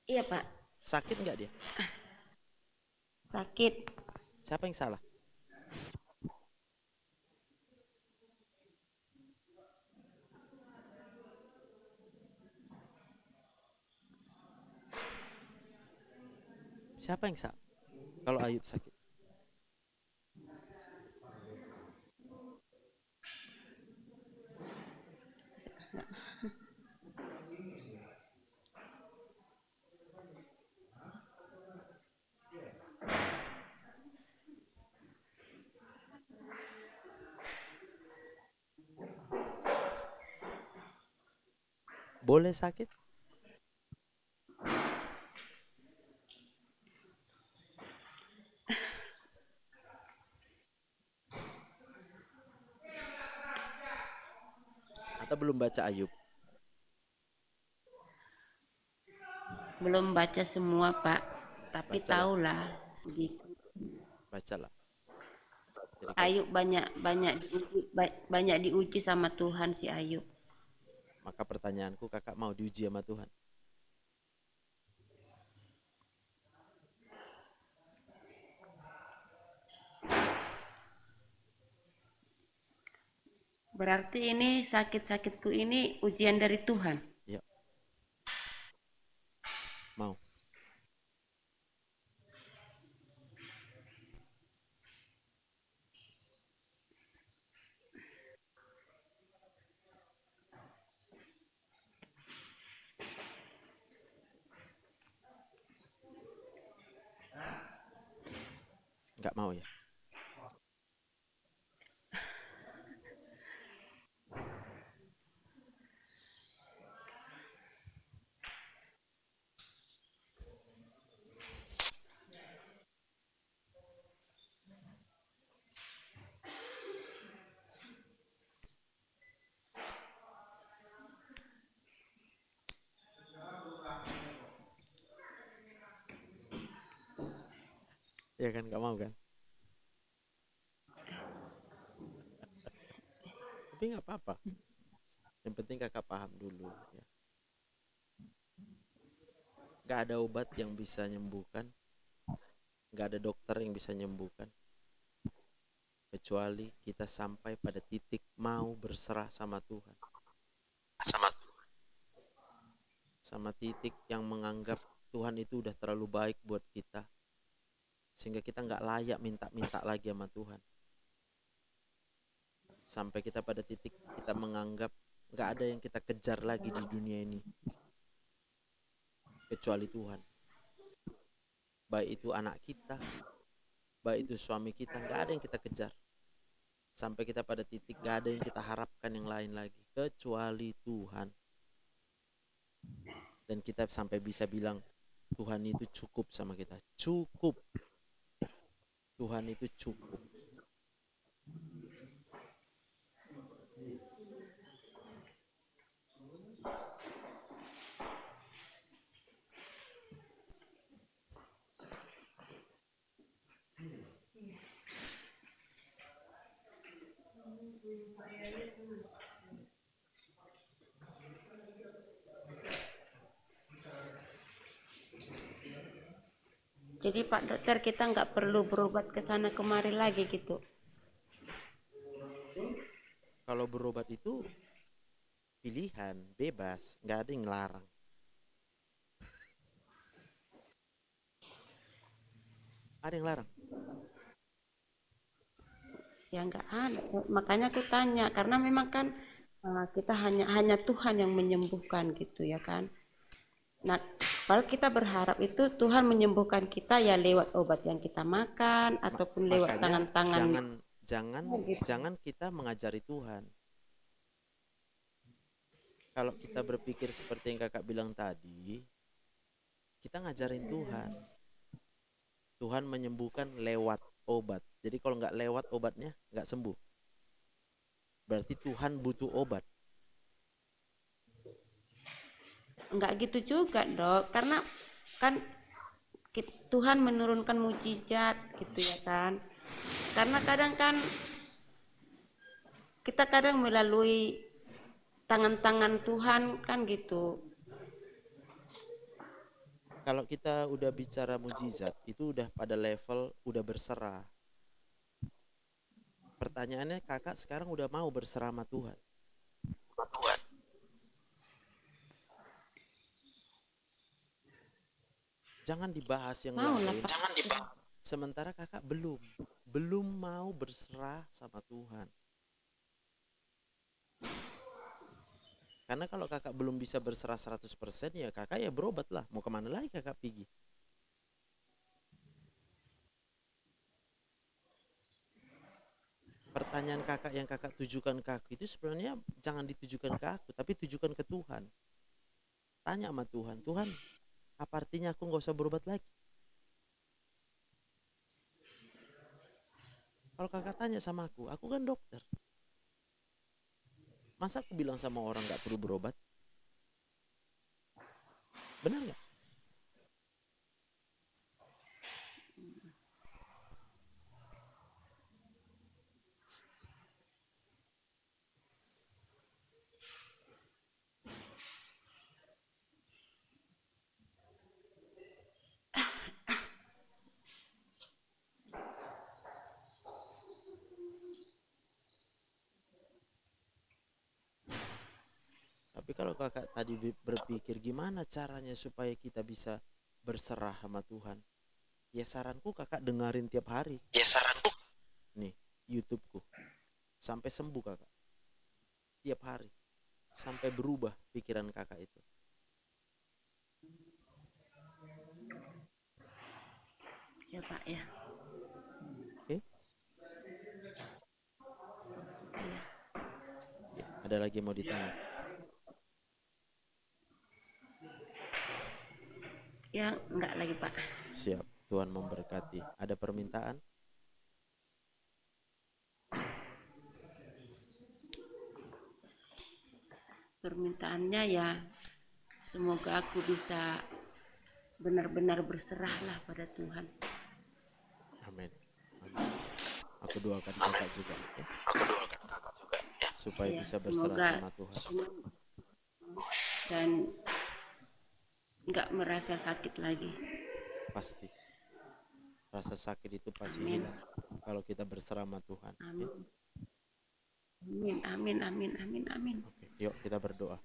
Iya Pak.
Sakit nggak dia?
Sakit.
Siapa yang salah? Siapa yang salah? Kalau Ayub sakit. Boleh sakit? Atau belum baca Ayub?
Belum baca semua Pak, tapi
Bacalah.
tahulah sedikit.
Bacalah. Jadi
Ayub banyak diuji sama Tuhan si Ayub.
maka pertanyaanku, kakak mau diuji sama Tuhan?
Berarti ini sakit-sakitku ini ujian dari Tuhan.
Ya, mau. Nggak mau ya? Ya kan, nggak mau kan? Tapi nggak apa-apa. Yang penting kakak paham dulu ya. Nggak ada obat yang bisa nyembuhkan, nggak ada dokter yang bisa nyembuhkan, kecuali kita sampai pada titik mau berserah sama Tuhan. Sama titik yang menganggap Tuhan itu udah terlalu baik buat kita, sehingga kita nggak layak minta-minta lagi sama Tuhan. Sampai kita pada titik kita menganggap nggak ada yang kita kejar lagi di dunia ini kecuali Tuhan. Baik itu anak kita, baik itu suami kita, nggak ada yang kita kejar. Sampai kita pada titik nggak ada yang kita harapkan yang lain lagi kecuali Tuhan. Dan kita sampai bisa bilang Tuhan itu cukup sama kita. Cukup. Tuhan itu cukup.
Jadi Pak Dokter kita nggak perlu berobat ke sana kemari lagi gitu.
Kalau berobat itu pilihan, bebas, nggak ada yang larang. Ada yang larang?
Ya nggak ada. Makanya aku tanya karena memang kan kita hanya Tuhan yang menyembuhkan gitu ya kan. Nah, kalau kita berharap itu Tuhan menyembuhkan kita ya lewat obat yang kita makan ataupun lewat
Makanya
tangan-tangan gitu.
jangan kita mengajari Tuhan. Kalau kita berpikir seperti yang kakak bilang tadi, kita ngajarin Tuhan. Tuhan menyembuhkan lewat obat. Jadi kalau nggak lewat obatnya nggak sembuh. Berarti Tuhan butuh obat.
Nggak gitu juga Dok, karena kan Tuhan menurunkan mujizat gitu ya kan. Karena kadang kan kita kadang melalui tangan-tangan Tuhan kan gitu.
Kalau kita udah bicara mujizat, itu udah pada level udah berserah. Pertanyaannya kakak sekarang udah mau berserah sama Tuhan? Jangan dibahas yang
Mau lah
lain.
Pak.
Sementara kakak belum mau berserah sama Tuhan. Karena kalau kakak belum bisa berserah 100%, ya kakak ya berobat lah. Mau kemana lagi kakak pergi? Pertanyaan kakak yang kakak tujukan ke aku itu sebenarnya jangan ditujukan ke aku, tapi tujukan ke Tuhan. Tanya sama Tuhan, Tuhan, apa artinya aku nggak usah berobat lagi? Kalau kakak tanya sama aku kan dokter. Masa aku bilang sama orang nggak perlu berobat? Benar nggak? Tapi kalau kakak tadi berpikir gimana caranya supaya kita bisa berserah sama Tuhan, ya saranku kakak dengerin tiap hari nih YouTubeku sampai sembuh kakak, tiap hari sampai berubah pikiran kakak itu.
Ya Pak ya.
Oke?
Iya.
Ya, ada lagi yang mau ditanya?
Ya enggak lagi Pak.
Siap, Tuhan memberkati. Ada permintaan?
Permintaannya ya semoga aku bisa benar-benar berserahlah pada Tuhan.
Amin. Amin. Aku doakan kakak juga ya, supaya
Ya,
bisa berserah
semoga
sama Tuhan.
dan nggak merasa sakit lagi.
Pasti rasa sakit itu pasti
Amin.
hilang kalau kita berserah sama Tuhan.
Amin.
Ya.
Amin, amin, amin, amin, amin.
Oke, yuk kita berdoa.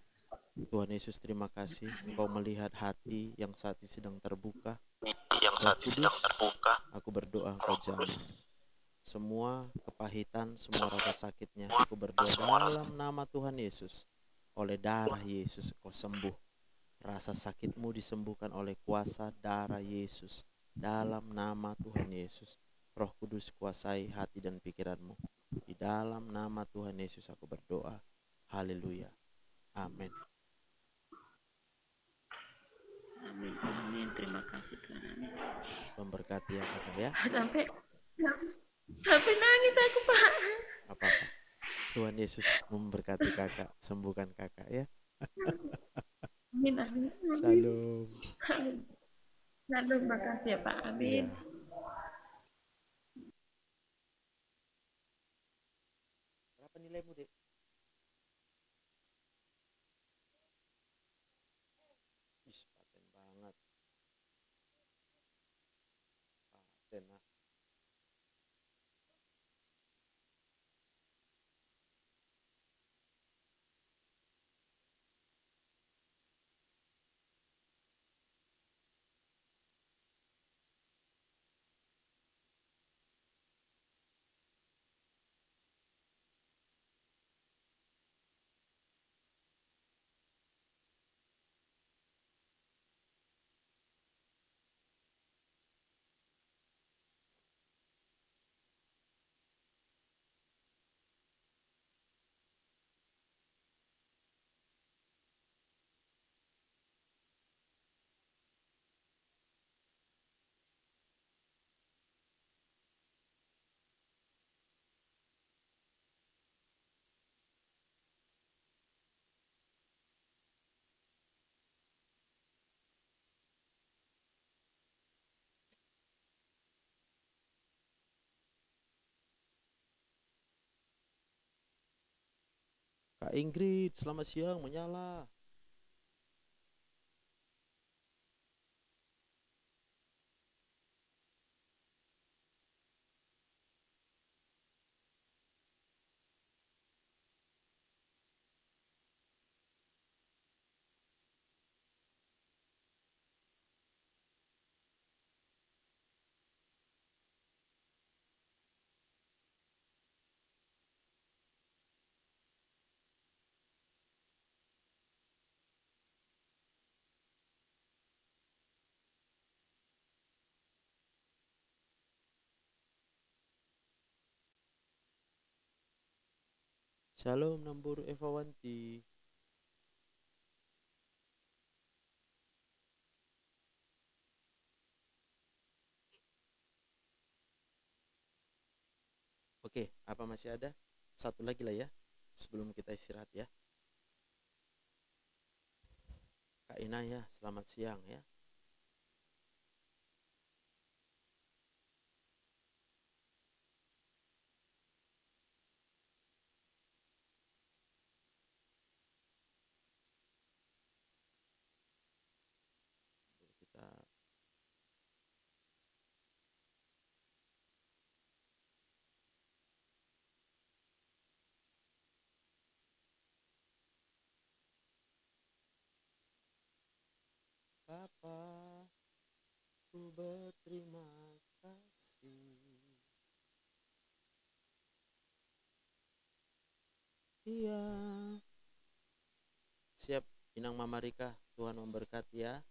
Tuhan Yesus, terima kasih Engkau melihat hati yang saat ini sedang terbuka. Roh Kudus, aku berdoa Engkau jamah semua kepahitan, semua rasa sakitnya. Aku berdoa dalam nama Tuhan Yesus, oleh darah Yesus Engkau sembuh. Rasa sakitmu disembuhkan oleh kuasa darah Yesus. Dalam nama Tuhan Yesus, Roh Kudus kuasai hati dan pikiranmu. Di dalam nama Tuhan Yesus aku berdoa. Haleluya. Amin.
Amin, amin. Terima kasih Tuhan. Amin.
Memberkati ya kakak ya.
Sampai nangis aku Pak.
Apa-apa. Tuhan Yesus memberkati kakak, sembuhkan kakak ya.
Amin, amin.
Salam.
Salam, makasih ya Pak. Amin.
Iya. Berapa nilaimu, Dek? Ih, paten banget. Paten lah. Kak Ingrid, selamat siang, menyala. Shalom, Namburu Evawanti. Oke, apa masih ada? Satu lagi lah ya, sebelum kita istirahat ya. Kak Ina ya, selamat siang ya. Kita Bapa, ku berterima kasih. Iya. Siap, Inang Mama Rika. Tuhan memberkati ya.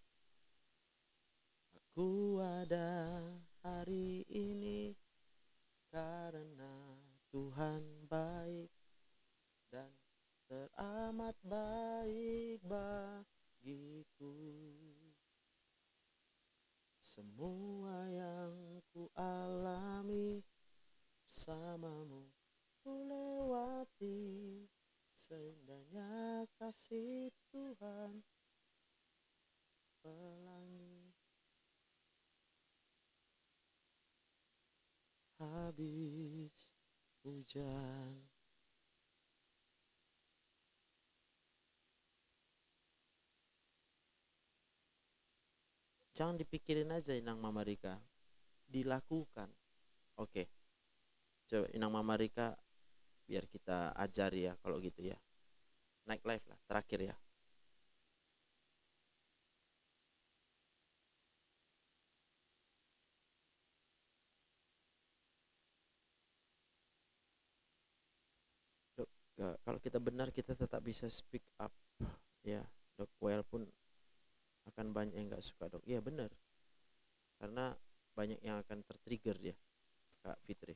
Aku ada hari ini karena Tuhan baik dan teramat baik bagiku. Semua yang ku alami bersamamu ku lewati, seindahnya kasih Tuhan pelangi habis hujan. Jangan dipikirin aja Inang Mama Rika, dilakukan. Oke, coba Inang Mama Rika biar kita ajari ya kalau gitu ya. Naik live lah terakhir ya. Dok, kalau kita benar kita tetap bisa speak up ya dok, walaupun akan banyak yang nggak suka dok. Iya benar, karena banyak yang akan tertrigger ya Kak Fitri.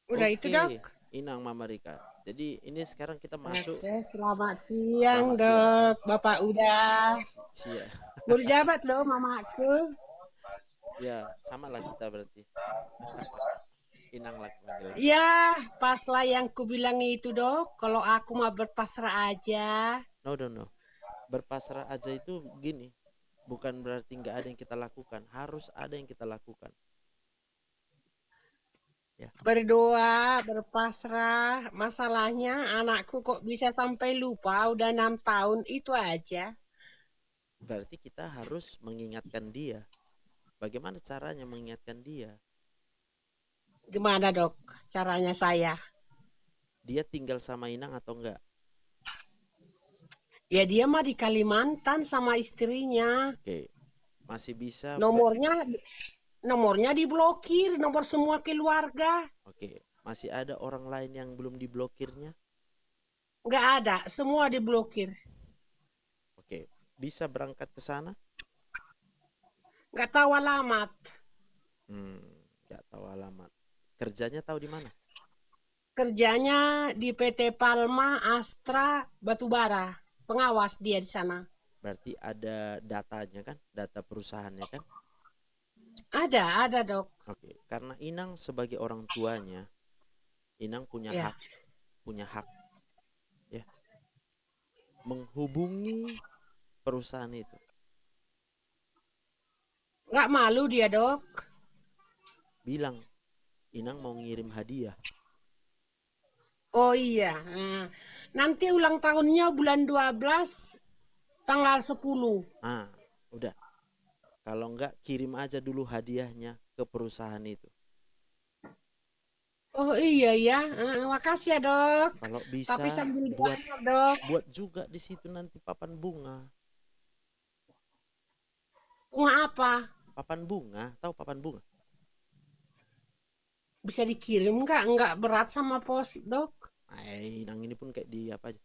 Udah itu dok.
Inang Mama Rika. Jadi ini sekarang kita masuk.
Oke, selamat siang
Selamat
dok. Bapak udah.
Siap.
Berjabat loh mamaku.
Ya sama lah kita berarti. Inang lah panggil.
Ya, pas lah yang ku bilang itu dok. Kalau aku mah berpasrah aja.
No. Berpasrah aja itu gini, bukan berarti nggak ada yang kita lakukan, harus ada yang kita lakukan. Ya.
Berdoa, berpasrah. Masalahnya anakku kok bisa sampai lupa, udah 6 tahun, itu aja.
Berarti kita harus mengingatkan dia. Bagaimana caranya mengingatkan dia?
Gimana dok caranya saya?
Dia tinggal sama Inang atau enggak?
Ya dia mah di Kalimantan sama istrinya.
Oke, masih bisa.
Nomornya diblokir, nomor semua keluarga.
Oke, masih ada orang lain yang belum diblokirnya?
Nggak ada, semua diblokir.
Oke, bisa berangkat ke sana?
Nggak tahu alamat.
Nggak tahu alamat. Kerjanya tahu di mana?
Kerjanya di PT Palma Astra Batubara. Pengawas dia di sana.
Berarti ada datanya kan? Data perusahaannya kan?
Ada dok.
Oke, karena Inang sebagai orang tuanya, Inang punya
Ya.
hak ya, menghubungi perusahaan itu.
Nggak malu dia dok.
Bilang, Inang mau ngirim hadiah.
Oh iya, nanti ulang tahunnya bulan 12 tanggal 10.
Udah. Kalau enggak kirim aja dulu hadiahnya ke perusahaan itu.
Oh iya ya, makasih ya dok.
Kalau bisa
Tapi sambil dok.
buat juga di situ nanti papan bunga.
Bunga apa?
Papan bunga, tahu papan bunga?
Bisa dikirim nggak? Nggak berat sama pos dok?
Inang ini pun kayak di apa aja.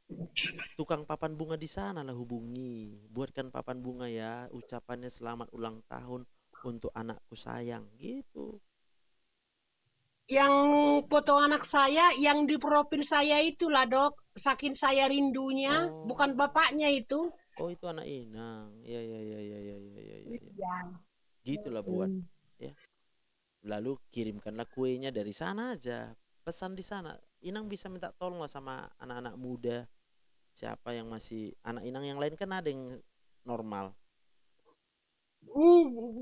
Tukang papan bunga di sana lah hubungi. Buatkan papan bunga ya, ucapannya selamat ulang tahun untuk anakku sayang gitu.
Yang foto anak saya yang di profil saya itulah dok. Saking saya rindunya, bukan bapaknya itu.
Oh itu anak Inang. Ya. Gitulah buat ya. Lalu kirimkanlah kuenya dari sana aja. Pesan di sana. Inang bisa minta tolong lah sama anak-anak muda. Siapa yang masih anak Inang yang lain kan ada yang normal.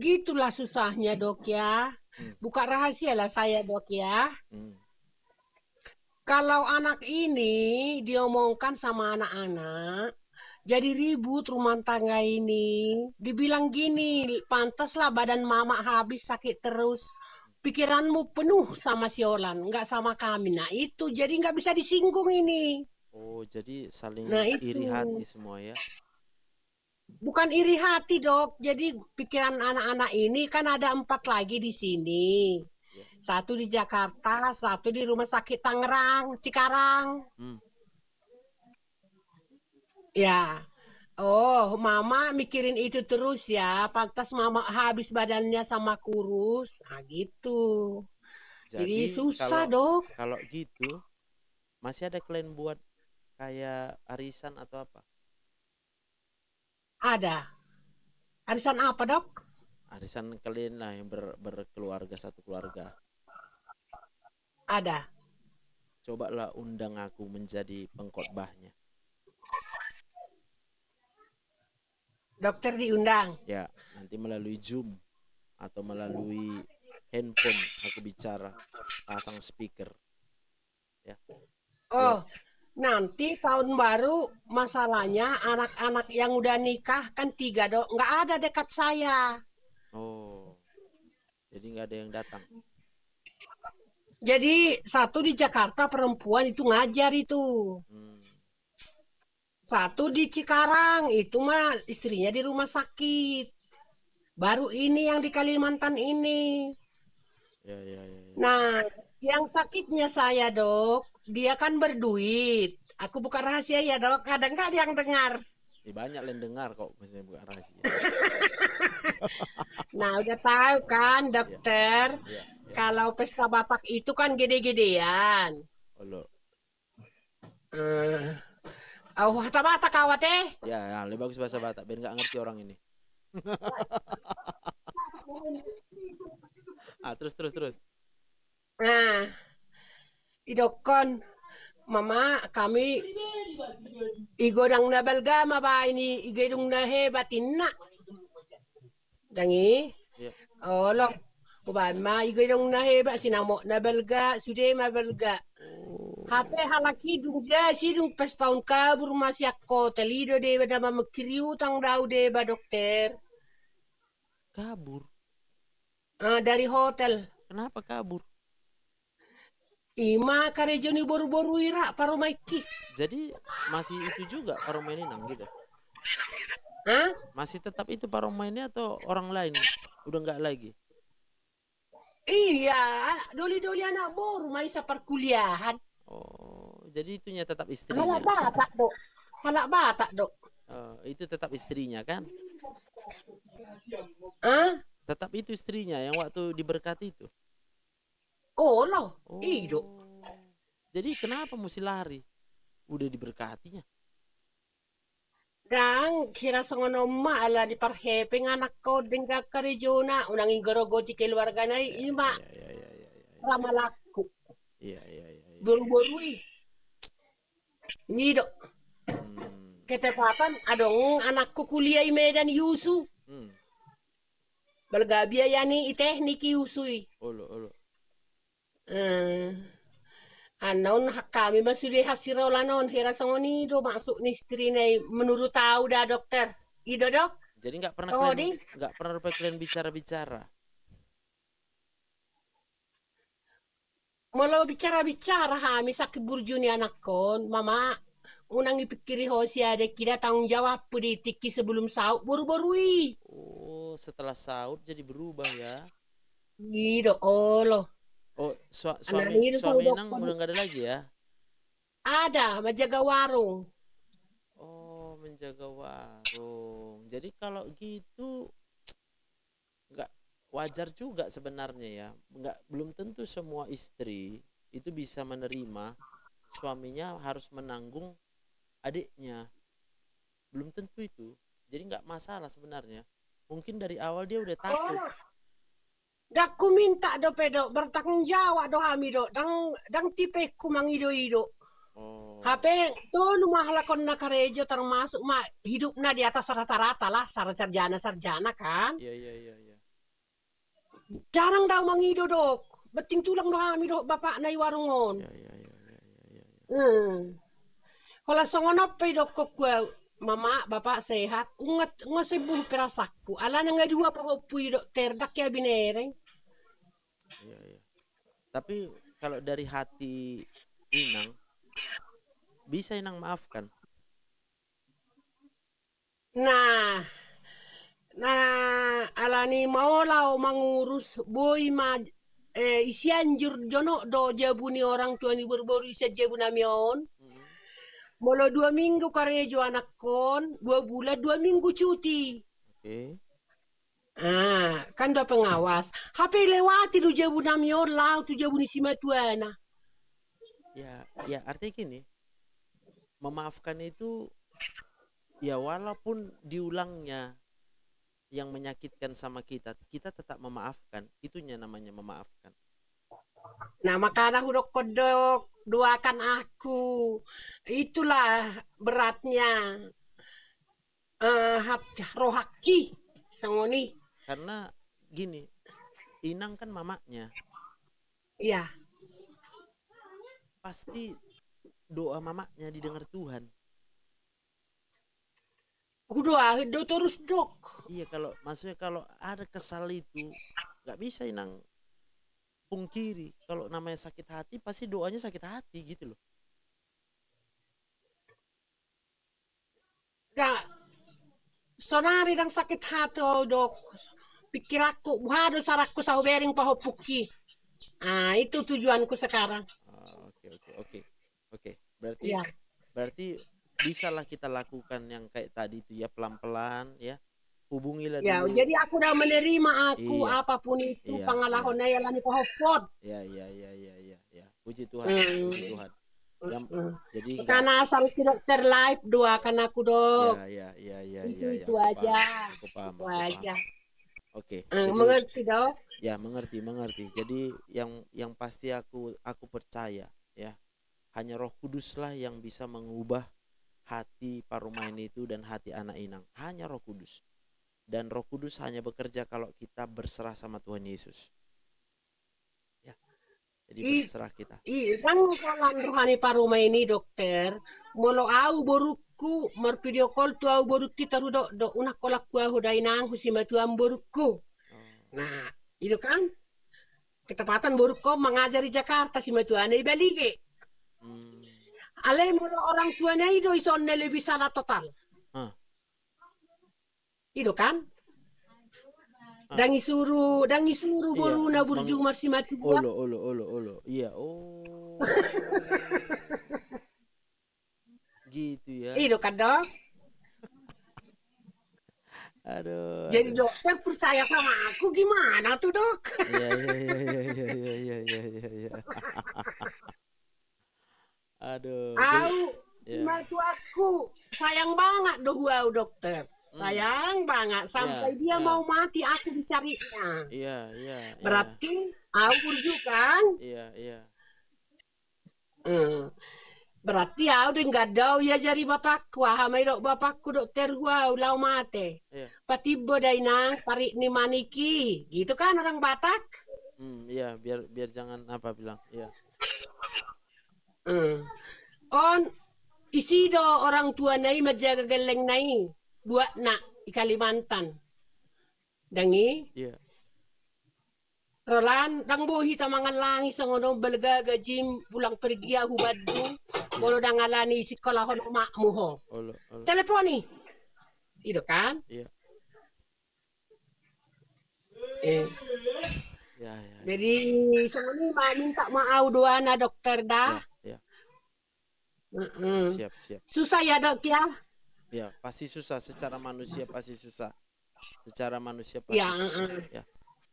Gitulah susahnya dok ya. Buka rahasia lah saya dok ya. Kalau anak ini diomongkan sama anak-anak, jadi ribut rumah tangga ini. Dibilang gini, pantaslah badan mama habis sakit terus. Pikiranmu penuh sama si Olan, nggak sama kami. Nah itu jadi nggak bisa disinggung ini.
Oh jadi saling
Nah,
iri hati semua ya.
Bukan iri hati, Dok. Jadi pikiran anak-anak ini kan ada 4 lagi di sini.
Ya.
Satu di Jakarta, satu di Rumah Sakit Tangerang, Cikarang.
Hmm.
Ya. Oh, Mama mikirin itu terus ya. Pantas Mama habis badannya sama kurus. Nah, gitu. Jadi
Jadi
susah,
kalau
Dok.
kalau gitu masih ada kalian buat kayak arisan atau apa?
Ada. Arisan apa, Dok?
Arisan kalian lah yang berkeluarga, satu keluarga.
Ada.
Cobalah undang aku menjadi pengkhotbahnya.
Dokter diundang.
Ya, nanti melalui Zoom atau melalui handphone aku bicara, pasang speaker. Ya.
Oh, nanti tahun baru masalahnya anak-anak yang udah nikah kan 3, Dok. Nggak ada dekat saya.
Oh, jadi nggak ada yang datang.
Jadi satu di Jakarta perempuan itu ngajar itu.
Hmm.
Satu di Cikarang itu mah istrinya di rumah sakit. Baru ini yang di Kalimantan ini.
Ya, ya, ya, ya.
Nah, yang sakitnya saya, Dok, dia kan berduit. Aku bukan rahasia ya, Dok. Kadang nggak ada yang dengar.
Banyak yang dengar kok, misalnya bukan rahasia.
Nah, udah tahu kan, dokter,
Ya, ya.
kalau pesta Batak itu kan gede-gedean.
Oh, lo.
Oh, Batak awat
Ya, lebih bagus bahasa Batak biar nggak ngerti orang ini. Terus.
Nah, idokon, mama kami igodang na balgama ba ini igodong na hebatin na. Dangi,
Ya.
oh lo, ma igodong na heba sinamo na balga, sude ma balga. Hape halaki dung ja sidung pas tahun kabur masih ako talido de ba nama makiriu tang daw de ba dokter.
Kabur.
Dari hotel.
Kenapa kabur?
Ima karejo ni boru-boru ira paro maiki.
Jadi masih itu juga Paromainenang gitu.
Hah?
Masih tetap itu Paromainnya atau orang lain? Udah nggak lagi.
Iya, doli-doli anak boru mai sa perkuliahan.
Oh, jadi itunya tetap istrinya.
Halak Batak, Dok. Halak Batak, Dok.
Itu tetap istrinya kan?
Hah?
Tetap itu istrinya yang waktu diberkati itu.
Oh, lo.
Oh.
Dok.
Jadi kenapa mesti lari? Udah diberkatinya.
Dan kira songono ma ala di parhepeng anak ko dengga karejona unang igorogoti keluarga na ima
Ya.
ramalaku.
Iya.
Boru-boru ini, Dok. Ketepatan adong anakku kuliah di Medan Yusu. Balga biaya ni teknik Yusu.
Olo.
Anon kami masih hasil lanon hera songoni do masuk ni istri nih menurut tahu dah dokter. Ido, Dok.
Jadi nggak pernah
Oh,
kalian bicara-bicara.
Mau bicara-bicara kami sakit burjuni anak kon, mama. Unang ipikiri ho si ada kira tanggung jawab politik sebelum sahur baru-baru.
Oh, setelah sahur jadi berubah ya.
Ido, lo.
Oh, suami Nang udah nggak ada lagi ya?
Ada, menjaga warung.
Oh, menjaga warung. Jadi kalau gitu nggak wajar juga sebenarnya ya. Belum tentu semua istri itu bisa menerima suaminya harus menanggung adiknya. Belum tentu itu. Jadi nggak masalah sebenarnya. Mungkin dari awal dia udah takut.
Dak ku minta do pedo bertanggung jawab do kami do dang tipe ku mangido-ido.
Oh.
HP tuh lumah lakon na karejo termasuk mah hidupnya di atas rata-rata lah sarjana kan.
Iya.
Jarang daw mangido dok. Beting tulang do kami do bapak na warungon.
Iya.
Hola songonop pe dok ko mama bapak sehat ungat ngasebul perasaku ala na nga dua pa pui dok terdak ya binereng.
Iya. Tapi kalau dari hati Inang bisa Inang maafkan?
Nah, alani mau lau mangurus boy ma isianjur jono do jabuni orang tua ni berboru isa jabu namion.
Mm.
Molo 2 minggu karejo anak kon, 2 bulan 2 minggu cuti.
Oke.
Kan do pengawas. HP lewati do jabu namion lau tu jabu ni simatuana.
Ya artinya gini, memaafkan itu ya walaupun diulangnya yang menyakitkan sama kita, kita tetap memaafkan. Itunya namanya memaafkan.
Nah, makanya hudok kodok doakan aku. Itulah beratnya. Rohaki sangoni.
Karena gini, Inang kan mamanya,
Iya.
pasti doa mamanya didengar Tuhan.
Udah, do terus dok.
Iya, maksudnya kalau ada kesal itu nggak bisa Inang pungkiri. Kalau namanya sakit hati pasti doanya sakit hati gitu loh.
Nah, sonari dan sakit hati oh, dok. Pikir aku, waduh sarakku saubering pahopuki. Itu tujuanku sekarang.
Oke. Berarti
Iya.
berarti bisalah kita lakukan yang kayak tadi itu ya, pelan-pelan ya. Hubungilah
Ya,
dulu.
jadi aku udah menerima aku
Iya.
apapun itu
Iya,
pengalahannya ya lani pahopot.
Ya. Puji Tuhan, puji Tuhan. Jadi
Karena asal si dokter live doakan aku dok.
Ya.
Itu aja.
Aku paham.
Aja.
Oke.
Mengerti dok?
Ya, mengerti. Jadi yang pasti aku percaya ya, hanya Roh Kuduslah yang bisa mengubah hati Parumain itu dan hati anak Inang. Hanya Roh Kudus. Dan Roh Kudus hanya bekerja kalau kita berserah sama Tuhan Yesus. Ya. Jadi berserah kita.
Kan kalau rohani Paruma ini dokter, molo au boruku video call tu au boruk kita do unak kolak ku au dai nang husima tu am boruku. Nah, itu kan ketepatan borukku mengajar di Jakarta si matuane balige. Ale molo orang tuanya itu isonne lebih salah total. Itu kan? Dangi suruh boru na burju marsi mati gua.
Olo. Iya, gitu ya.
Itu kan dok.
Aduh.
Jadi dokter percaya sama aku gimana tuh dok?
Iya. Aduh.
Matu aku sayang banget doh dokter. Sayang banget sampai dia mau mati aku dicarinya.
Iya.
Berarti aku kan?
Iya.
Berarti aku nggak tahu ya jari bapakku. Hamai dok bapakku dokter gua lau mate. Patibo dai nang parik ni maniki. Gitu kan orang Batak?
Iya, biar jangan apa bilang. Iya.
On isi do orang tua nai menjaga geleng nai. 2 nak di Kalimantan. Dangi?
Iya.
Rolan, dang bohi tamangan langi sangono belga gajim pulang pergi aku Badung. Bolo dangalani sekolah hono makmu ho. Teleponi. Itu kan?
Iya. Ya.
Jadi sangono minta maaf doana dokter dah.
Ya. Siap.
Susah ya dok ya?
Ya, pasti susah. Secara manusia pasti susah. Ya.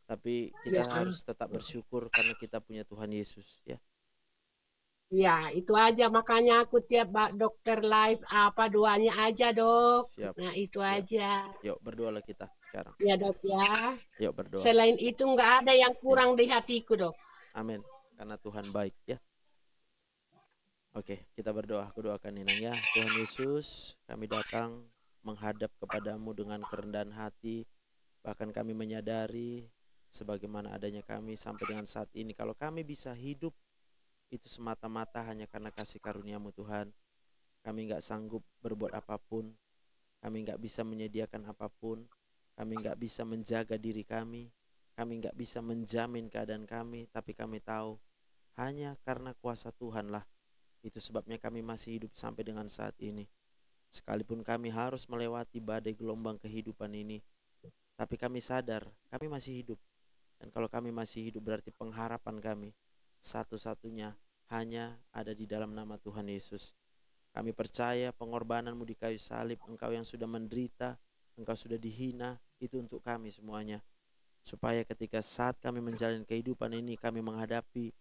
Tapi kita harus tetap bersyukur karena kita punya Tuhan Yesus ya.
Ya, itu aja makanya aku tiap dokter live apa doanya aja dok.
Siap.
Nah itu aja.
Yuk berdoalah kita sekarang.
Ya dok ya.
Yuk berdoa.
Selain itu nggak ada yang kurang di hatiku dok.
Amin. Karena Tuhan baik ya. Oke, kita berdoa. Aku doakan Inang ya. Tuhan Yesus, kami datang menghadap kepadamu dengan kerendahan hati. Bahkan kami menyadari sebagaimana adanya kami sampai dengan saat ini. Kalau kami bisa hidup itu semata-mata hanya karena kasih karuniamu Tuhan. Kami nggak sanggup berbuat apapun. Kami nggak bisa menyediakan apapun. Kami nggak bisa menjaga diri kami. Kami nggak bisa menjamin keadaan kami. Tapi kami tahu hanya karena kuasa Tuhanlah. Itu sebabnya kami masih hidup sampai dengan saat ini. Sekalipun kami harus melewati badai gelombang kehidupan ini, tapi kami sadar kami masih hidup. Dan kalau kami masih hidup berarti pengharapan kami satu-satunya hanya ada di dalam nama Tuhan Yesus. Kami percaya pengorbananmu di kayu salib, Engkau yang sudah menderita, Engkau sudah dihina, itu untuk kami semuanya. Supaya ketika saat kami menjalani kehidupan ini, kami menghadapi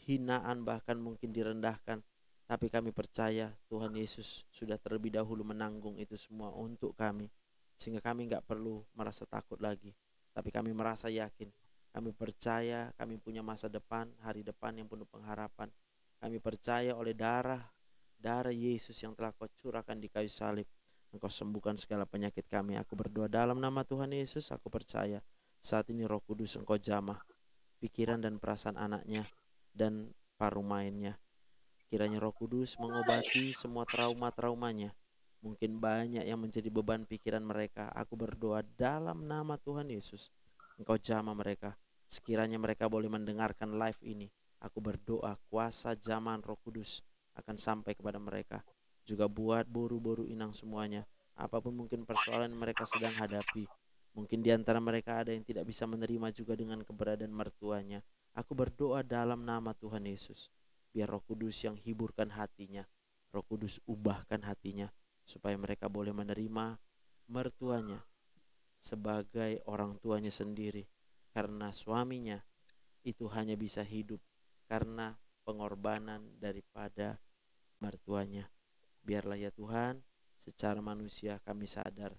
hinaan, bahkan mungkin direndahkan, tapi kami percaya Tuhan Yesus sudah terlebih dahulu menanggung itu semua untuk kami. Sehingga kami gak perlu merasa takut lagi, tapi kami merasa yakin. Kami percaya kami punya masa depan, hari depan yang penuh pengharapan. Kami percaya oleh darah Yesus yang telah Kau curahkan di kayu salib, Engkau sembuhkan segala penyakit kami. Aku berdoa dalam nama Tuhan Yesus. Aku percaya saat ini Roh Kudus Engkau jamah pikiran dan perasaan anaknya dan paruh mainnya. Kiranya Roh Kudus mengobati semua trauma-traumanya. Mungkin banyak yang menjadi beban pikiran mereka. Aku berdoa dalam nama Tuhan Yesus, Engkau jamah mereka. Sekiranya mereka boleh mendengarkan live ini, aku berdoa kuasa jaman Roh Kudus akan sampai kepada mereka. Juga buat boru-boru inang semuanya, apapun mungkin persoalan mereka sedang hadapi. Mungkin di antara mereka ada yang tidak bisa menerima juga dengan keberadaan mertuanya. Aku berdoa dalam nama Tuhan Yesus, biar Roh Kudus yang hiburkan hatinya, Roh Kudus ubahkan hatinya, supaya mereka boleh menerima mertuanya sebagai orang tuanya sendiri. Karena suaminya itu hanya bisa hidup karena pengorbanan daripada mertuanya. Biarlah ya Tuhan, secara manusia kami sadar,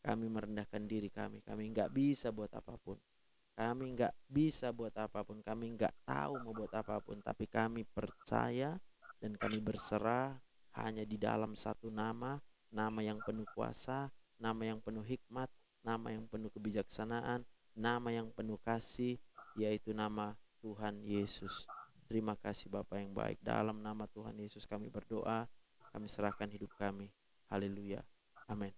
kami merendahkan diri kami nggak bisa buat apapun. Kami nggak bisa buat apapun, kami nggak tahu mau buat apapun, tapi kami percaya dan kami berserah hanya di dalam satu nama, nama yang penuh kuasa, nama yang penuh hikmat, nama yang penuh kebijaksanaan, nama yang penuh kasih, yaitu nama Tuhan Yesus. Terima kasih Bapa yang baik. Dalam nama Tuhan Yesus kami berdoa, kami serahkan hidup kami. Haleluya. Amin.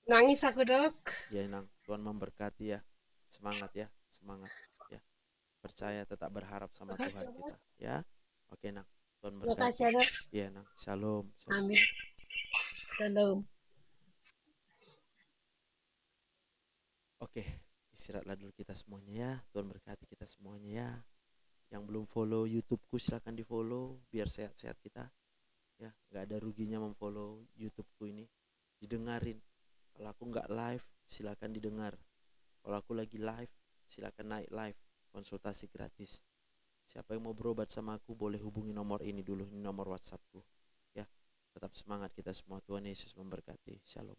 Nangis aku, Dok.
Ya Nang, Tuhan memberkati ya. Semangat ya, semangat ya. Percaya, tetap berharap sama
Makasih,
Tuhan
Dok.
kita ya. Oke Nang, Tuhan
Makasih,
berkati.
Dok.
Ya Nang, shalom, shalom.
Amin. Shalom.
Oke, istirahatlah dulu kita semuanya ya. Tuhan berkati kita semuanya ya. Yang belum follow YouTubeku silahkan di follow biar sehat-sehat kita ya. Gak ada ruginya memfollow YouTubeku ini. Didengarin. Kalau aku nggak live silahkan didengar. Kalau aku lagi live silahkan naik live, konsultasi gratis. Siapa yang mau berobat sama aku boleh hubungi nomor ini dulu. Ini nomor WhatsAppku ya. Tetap semangat kita semua. Tuhan Yesus memberkati. Shalom.